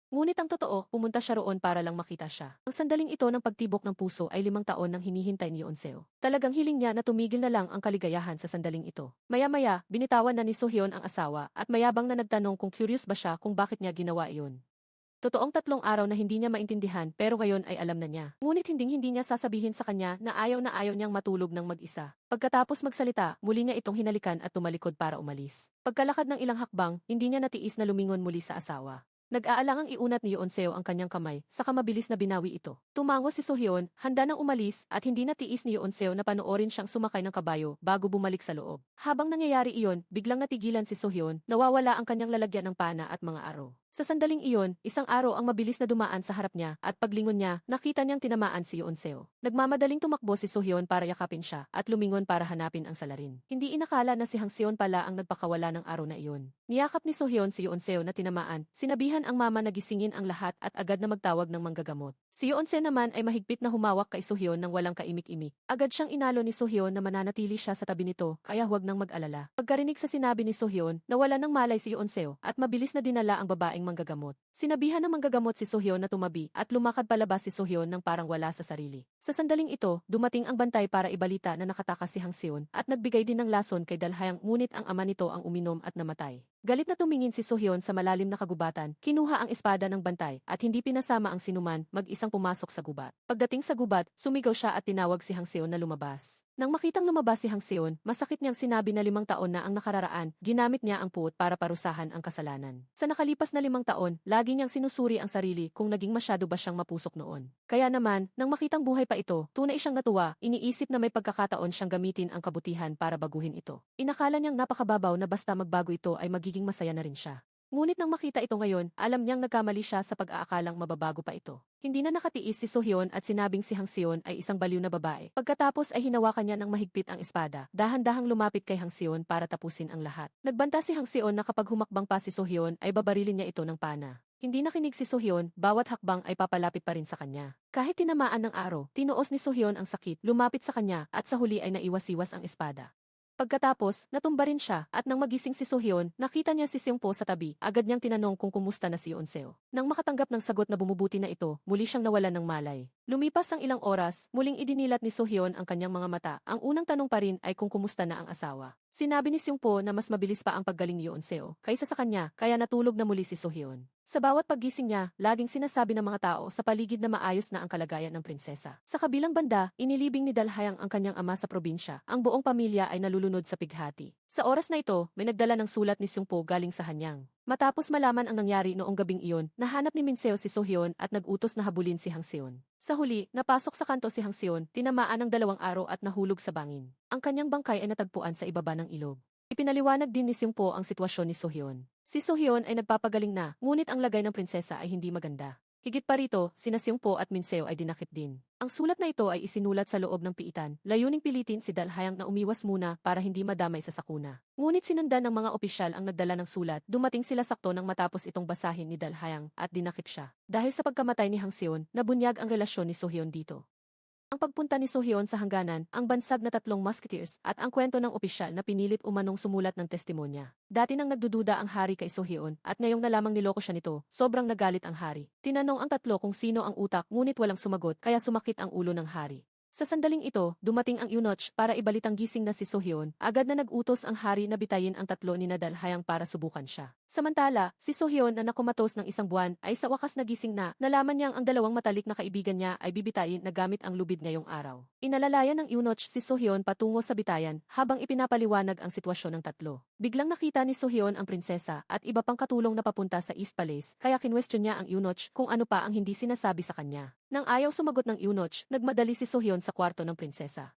Ngunit ang totoo, pumunta siya roon para lang makita siya. Ang sandaling ito ng pagtibok ng puso ay 5 taon nang hinihintay ni Yoon-seo. Talagang hiling niya na tumigil na lang ang kaligayahan sa sandaling ito. Maya-maya, binitawan na ni Sohyeon ang asawa at mayabang na nagtanong kung curious ba siya kung bakit niya ginawa iyon. Totoong 3 araw na hindi niya maintindihan pero ngayon ay alam na niya. Ngunit hindi niya sasabihin sa kanya na ayaw niyang matulog ng mag-isa. Pagkatapos magsalita, muli niya itong hinalikan at tumalikod para umalis. Pagkalakad ng ilang hakbang, hindi niya natiis na lumingon muli sa asawa. Nag-aalangang iunat ni Yoon-seo ang kanyang kamay, saka mabilis na binawi ito. Tumango si Sohyeon, handa nang umalis at hindi natiis ni Yoon-seo na panoorin siyang sumakay ng kabayo bago bumalik sa loob. Habang nangyayari iyon, biglang natigilan si Sohyeon, nawawala ang kanyang lalagyan ng pana at mga araw. Sa sandaling iyon, isang araw ang mabilis na dumaan sa harap niya at paglingon niya, nakita niyang tinamaan si Yoon-seo. Nagmamadaling tumakbo si Sohyeon para yakapin siya at lumingon para hanapin ang salarin. Hindi inakala na si Hang Seon pala ang nagpakawala ng araw na iyon. Niyakap ni Sohyeon si Yoon-seo na tinamaan, sinabihan ang mama na gisingin ang lahat at agad na magtawag ng manggagamot. Si Yoon-seo naman ay mahigpit na humawak kay Sohyeon nang walang kaimik-imik. Agad siyang inalo ni Sohyeon na mananatili siya sa tabi nito, kaya huwag nang mag-alala. Pagkarinig sa sinabi ni Sohyeon, nawala ng malay si Yoon-seo at mabilis na dinala ang babaeng manggagamot. Sinabihan ng manggagamot si Sohyeon na tumabi at lumakad palabas si Sohyeon nang parang wala sa sarili. Sa sandaling ito, dumating ang bantay para ibalita na nakatakas si Hang Seon at nagbigay din ng lason kay Dalhayang, ngunit ang ama nito ang uminom at namatay. Galit na tumingin si Sohyon sa malalim na kagubatan, kinuha ang espada ng bantay at hindi pinasama ang sinuman, mag-isang pumasok sa gubat. Pagdating sa gubat, sumigaw siya at tinawag si Hang Seon na lumabas. Nang makitang lumabas si Hang Seon, masakit niyang sinabi na 5 taon na ang nakararaan, ginamit niya ang puot para parusahan ang kasalanan. Sa nakalipas na 5 taon, lagi niyang sinusuri ang sarili kung naging masyado ba siyang mapusok noon. Kaya naman, nang makitang buhay pa ito, tunay siyang natuwa, iniisip na may pagkakataon siyang gamitin ang kabutihan para baguhin ito. Inakala niyang napakababaw na basta magbago ito ay magiging masaya na rin siya. Ngunit nang makita ito ngayon, alam niyang nagkamali siya sa pag-aakalang mababago pa ito. Hindi na nakatiis si Sohyon at sinabing si Hang Seon ay isang baliw na babae. Pagkatapos ay hinawakan niya ng mahigpit ang espada. Dahan-dahang lumapit kay Hang Seon para tapusin ang lahat. Nagbanta si Hang Seon na kapag humakbang pa si Sohyon ay babarilin niya ito ng pana. Hindi nakinig si Sohyon, bawat hakbang ay papalapit pa rin sa kanya. Kahit tinamaan ng araw, tinuos ni Sohyon ang sakit, lumapit sa kanya at sa huli ay naiwas-iwas ang espada. Pagkatapos, natumba rin siya at nang magising si Sohyon, nakita niya si Seungpo sa tabi. Agad niyang tinanong kung kumusta na si Yeonseo. Nang makatanggap ng sagot na bumubuti na ito, muli siyang nawalan ng malay. Lumipas ang ilang oras, muling idinilat ni Sohyon ang kanyang mga mata. Ang unang tanong pa rin ay kung kumusta na ang asawa. Sinabi ni Seungpo na mas mabilis pa ang paggaling ni Yeonseo kaysa sa kanya, kaya natulog na muli si Sohyon. Sa bawat paggising niya, laging sinasabi ng mga tao sa paligid na maayos na ang kalagayan ng prinsesa. Sa kabilang banda, inilibing ni Dalhayang ang kanyang ama sa probinsya. Ang buong pamilya ay nalulunod sa pighati. Sa oras na ito, may nagdala ng sulat ni Seungpo galing sa Hanyang. Matapos malaman ang nangyari noong gabing iyon, nahanap ni Minseo si Sohyon at nag-utos na habulin si Hang Seon. Sa huli, napasok sa kanto si Hang Seon, tinamaan ng 2 araw at nahulog sa bangin. Ang kanyang bangkay ay natagpuan sa ibaba ng ilog. Ipinaliwanag din ni Seungpo ang sitwasyon ni Sohyon. Si Sohyon ay nagpapagaling na, ngunit ang lagay ng prinsesa ay hindi maganda. Higit pa rito, sina Seungpo at Minseo ay dinakip din. Ang sulat na ito ay isinulat sa loob ng piitan, layuning pilitin si Dalhayang na umiwas muna para hindi madamay sa sakuna. Ngunit sinundan ng mga opisyal ang nagdala ng sulat, dumating sila sakto nang matapos itong basahin ni Dalhayang at dinakip siya. Dahil sa pagkamatay ni Hang Seon, nabunyag ang relasyon ni Sohyon dito. Ang pagpunta ni Sohyon sa hangganan, ang bansag na 3 musketeers, at ang kwento ng opisyal na pinilit umanong sumulat ng testimonya. Dati nang nagdududa ang hari kay Sohyon, at ngayong nalamang niloko siya nito, sobrang nagalit ang hari. Tinanong ang 3 kung sino ang utak ngunit walang sumagot, kaya sumakit ang ulo ng hari. Sa sandaling ito, dumating ang eunuch para ibalitang gising na si Sohyon. Agad na nag-utos ang hari na bitayin ang 3 ni Dalhayang para subukan siya. Samantala, si Sohyon na nakumatos ng 1 buwan ay sa wakas nagising na, nalaman niyang ang 2 matalik na kaibigan niya ay bibitayin na gamit ang lubid ngayong araw. Inalalayan ng eunuch si Sohyon patungo sa bitayan habang ipinapaliwanag ang sitwasyon ng 3. Biglang nakita ni Sohyon ang prinsesa at iba pang katulong na papunta sa East Palace, kaya kinwestiyon niya ang eunuch kung ano pa ang hindi sinasabi sa kanya. Nang ayaw sumagot ng eunuch, nagmadali si Sohyon sa kwarto ng prinsesa.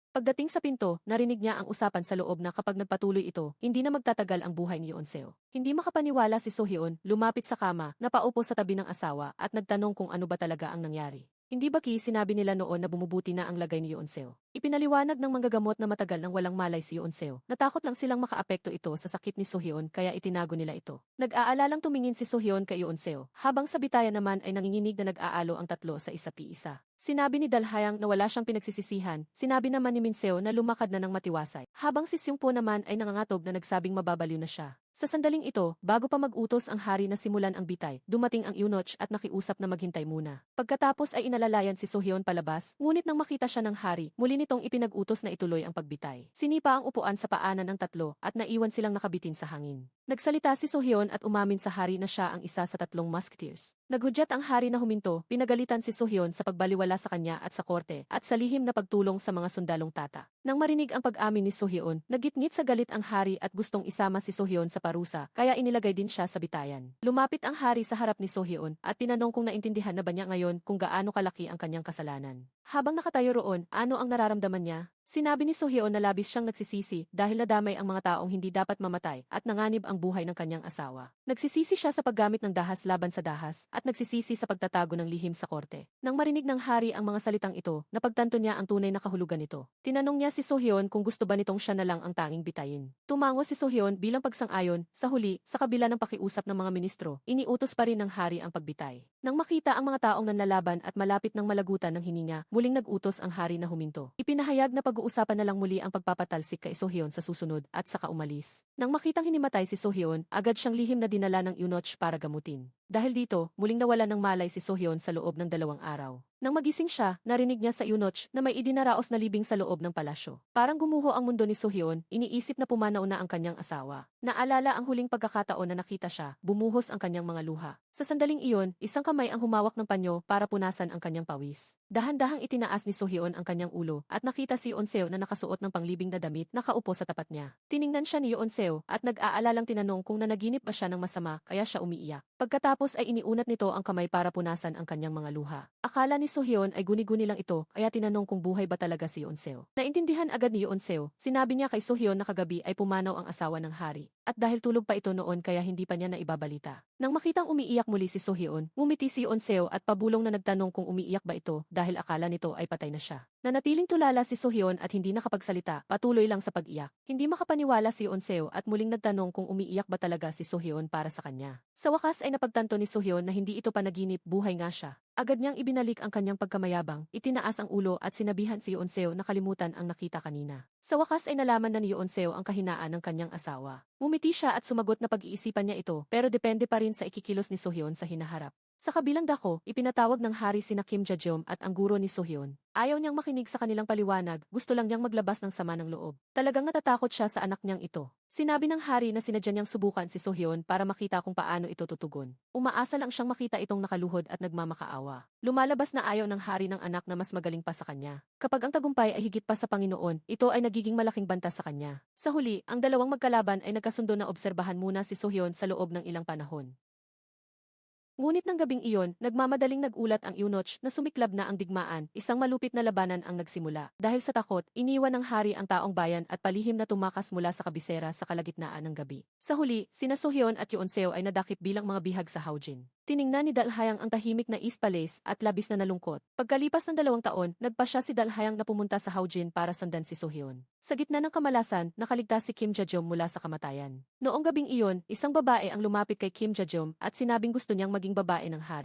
Pagdating sa pinto, narinig niya ang usapan sa loob na kapag nagpatuloy ito, hindi na magtatagal ang buhay ni Yeonseo. Hindi makapaniwala si Sohyon, lumapit sa kama, napaupo sa tabi ng asawa at nagtanong kung ano ba talaga ang nangyari. Hindi ba sinabi nila noon na bumubuti na ang lagay ni Yeonseo? Ipinaliwanag ng manggagamot na matagal nang walang malay si Yeonseo. Natakot lang silang makaapekto ito sa sakit ni Sohyon kaya itinago nila ito. Nag-aalalang tumingin si Sohyon kay Yeonseo, habang sa bitayan naman ay nanginginig na nag-aalo ang 3 sa isa't isa. Sinabi ni Dalhayang na wala siyang pinagsisisihan, sinabi naman ni Minseo na lumakad na ng matiwasay, habang si Seungpo naman ay nangangatog na nagsabing mababaliw na siya. Sa sandaling ito, bago pa mag-utos ang hari na simulan ang bitay, dumating ang eunuch at nakiusap na maghintay muna. Pagkatapos ay inalalayan si Sohyon palabas, ngunit nang makita siya ng hari, muli nitong ipinag-utos na ituloy ang pagbitay. Sinipa ang upuan sa paanan ng 3 at naiwan silang nakabitin sa hangin. Nagsalita si Sohyon at umamin sa hari na siya ang isa sa 3 musketeers. Naghudyat ang hari na huminto, pinagalitan si Sohyon sa pagbaliwala sa kanya at sa korte, at sa lihim na pagtulong sa mga sundalong tata. Nang marinig ang pag-amin ni Sohyon, nagitngit sa galit ang hari at gustong isama si Sohyon sa parusa, kaya inilagay din siya sa bitayan. Lumapit ang hari sa harap ni Sohyon at tinanong kung naintindihan na ba niya ngayon kung gaano kalaki ang kanyang kasalanan. Habang nakatayo roon, ano ang nararamdaman niya? Sinabi ni Sohyon na labis siyang nagsisisi dahil nadamay ang mga taong hindi dapat mamatay at nanganib ang buhay ng kanyang asawa. Nagsisisi siya sa paggamit ng dahas laban sa dahas at nagsisisi sa pagtatago ng lihim sa korte. Nang marinig ng hari ang mga salitang ito, napagtanto niya ang tunay na kahulugan nito. Tinanong niya si Sohyon kung gusto ba nitong siya na lang ang tanging bitayin. Tumango si Sohyon bilang pagsang-ayon. Sa huli, sa kabila ng pakiusap ng mga ministro, iniutos pa rin ng hari ang pagbitay. Nang makita ang mga taong nanlalaban at malapit ng malagutan ng hininga, muling nag-utos ang hari na huminto. Ipinahayag na pag-uusapan na lang muli ang pagpapatalsik kay Sohyon sa susunod at saka umalis. Nang makitang hinimatay si Sohyon, agad siyang lihim na dinala ng eunuch para gamutin. Dahil dito, muling nawala ng malay si Sohyon sa loob ng 2 araw. Nang magising siya, narinig niya sa eunuch na may idinaraos na libing sa loob ng palasyo. Parang gumuho ang mundo ni Sohyon, iniisip na pumanaw na ang kanyang asawa. Naalala ang huling pagkakataon na nakita siya, bumuhos ang kanyang mga luha. Sa sandaling iyon, isang kamay ang humawak ng panyo para punasan ang kanyang pawis. Dahan-dahang itinaas ni Sohyon ang kanyang ulo at nakita si Yeonseo na nakasuot ng panglibing na damit nakaupo sa tapat niya. Tiningnan siya ni Yeonseo at nag-aalalang tinanong kung nanaginip ba siya ng masama kaya siya umiiyak. Pagkatapos ay iniunat nito ang kamay para punasan ang kanyang mga luha. Akala ni Sohyon ay guni-guni lang ito kaya tinanong kung buhay ba talaga si Yeonseo. Naintindihan agad ni Yeonseo, sinabi niya kay Sohyon na kagabi ay pumanaw ang asawa ng hari. At dahil tulog pa ito noon kaya hindi pa niya naibabalita. Nang makitang umiiyak muli si Sohyon, ngumiti si Yeonseo at pabulong na nagtanong kung umiiyak ba ito dahil akala nito ay patay na siya. Nanatiling tulala si Sohyon at hindi nakapagsalita, patuloy lang sa pag-iyak. Hindi makapaniwala si Yeonseo at muling nagtanong kung umiiyak ba talaga si Sohyon para sa kanya. Sa wakas ay napagtanto ni Sohyon na hindi ito panaginip, buhay nga siya. Agad niyang ibinalik ang kanyang pagkamayabang, itinaas ang ulo at sinabihan si Yeonseo na kalimutan ang nakita kanina. Sa wakas ay nalaman na ni Yeonseo ang kahinaan ng kanyang asawa. Ngumiti siya at sumagot na pag-iisipan niya ito pero depende pa rin sa ikikilos ni Sohyon sa hinaharap. Sa kabilang dako, ipinatawag ng hari sina Kim Ja-jum at ang guro ni Sohyon. Ayaw niyang makinig sa kanilang paliwanag, gusto lang niyang maglabas ng sama ng loob. Talagang natatakot siya sa anak niyang ito. Sinabi ng hari na sinadya niyang subukan si Sohyon para makita kung paano ito tutugon. Umaasa lang siyang makita itong nakaluhod at nagmamakaawa. Lumalabas na ayaw ng hari ng anak na mas magaling pa sa kanya. Kapag ang tagumpay ay higit pa sa Panginoon, ito ay nagiging malaking banta sa kanya. Sa huli, ang dalawang magkalaban ay nagkasundo na obserbahan muna si Sohyon sa loob ng ilang panahon. Ngunit ng gabing iyon, nagmamadaling nagulat ang eunuch na sumiklab na ang digmaan, isang malupit na labanan ang nagsimula. Dahil sa takot, iniwan ng hari ang taong bayan at palihim na tumakas mula sa kabisera sa kalagitnaan ng gabi. Sa huli, sina Sohyon at Yeonseo ay nadakip bilang mga bihag sa Haujin. Tiningnan ni Dalhayang ang tahimik na East Palace at labis na nalungkot. Pagkalipas ng 2 taon, nagpasya si Dalhayang na pumunta sa Haujin para sundan si Sohyon. Sa gitna ng kamalasan, nakaligtas si Kim Ja-jum mula sa kamatayan. Noong gabing iyon, isang babae ang lumapit kay Kim Ja-jum at sinabing gusto niyang maging babae ng hari.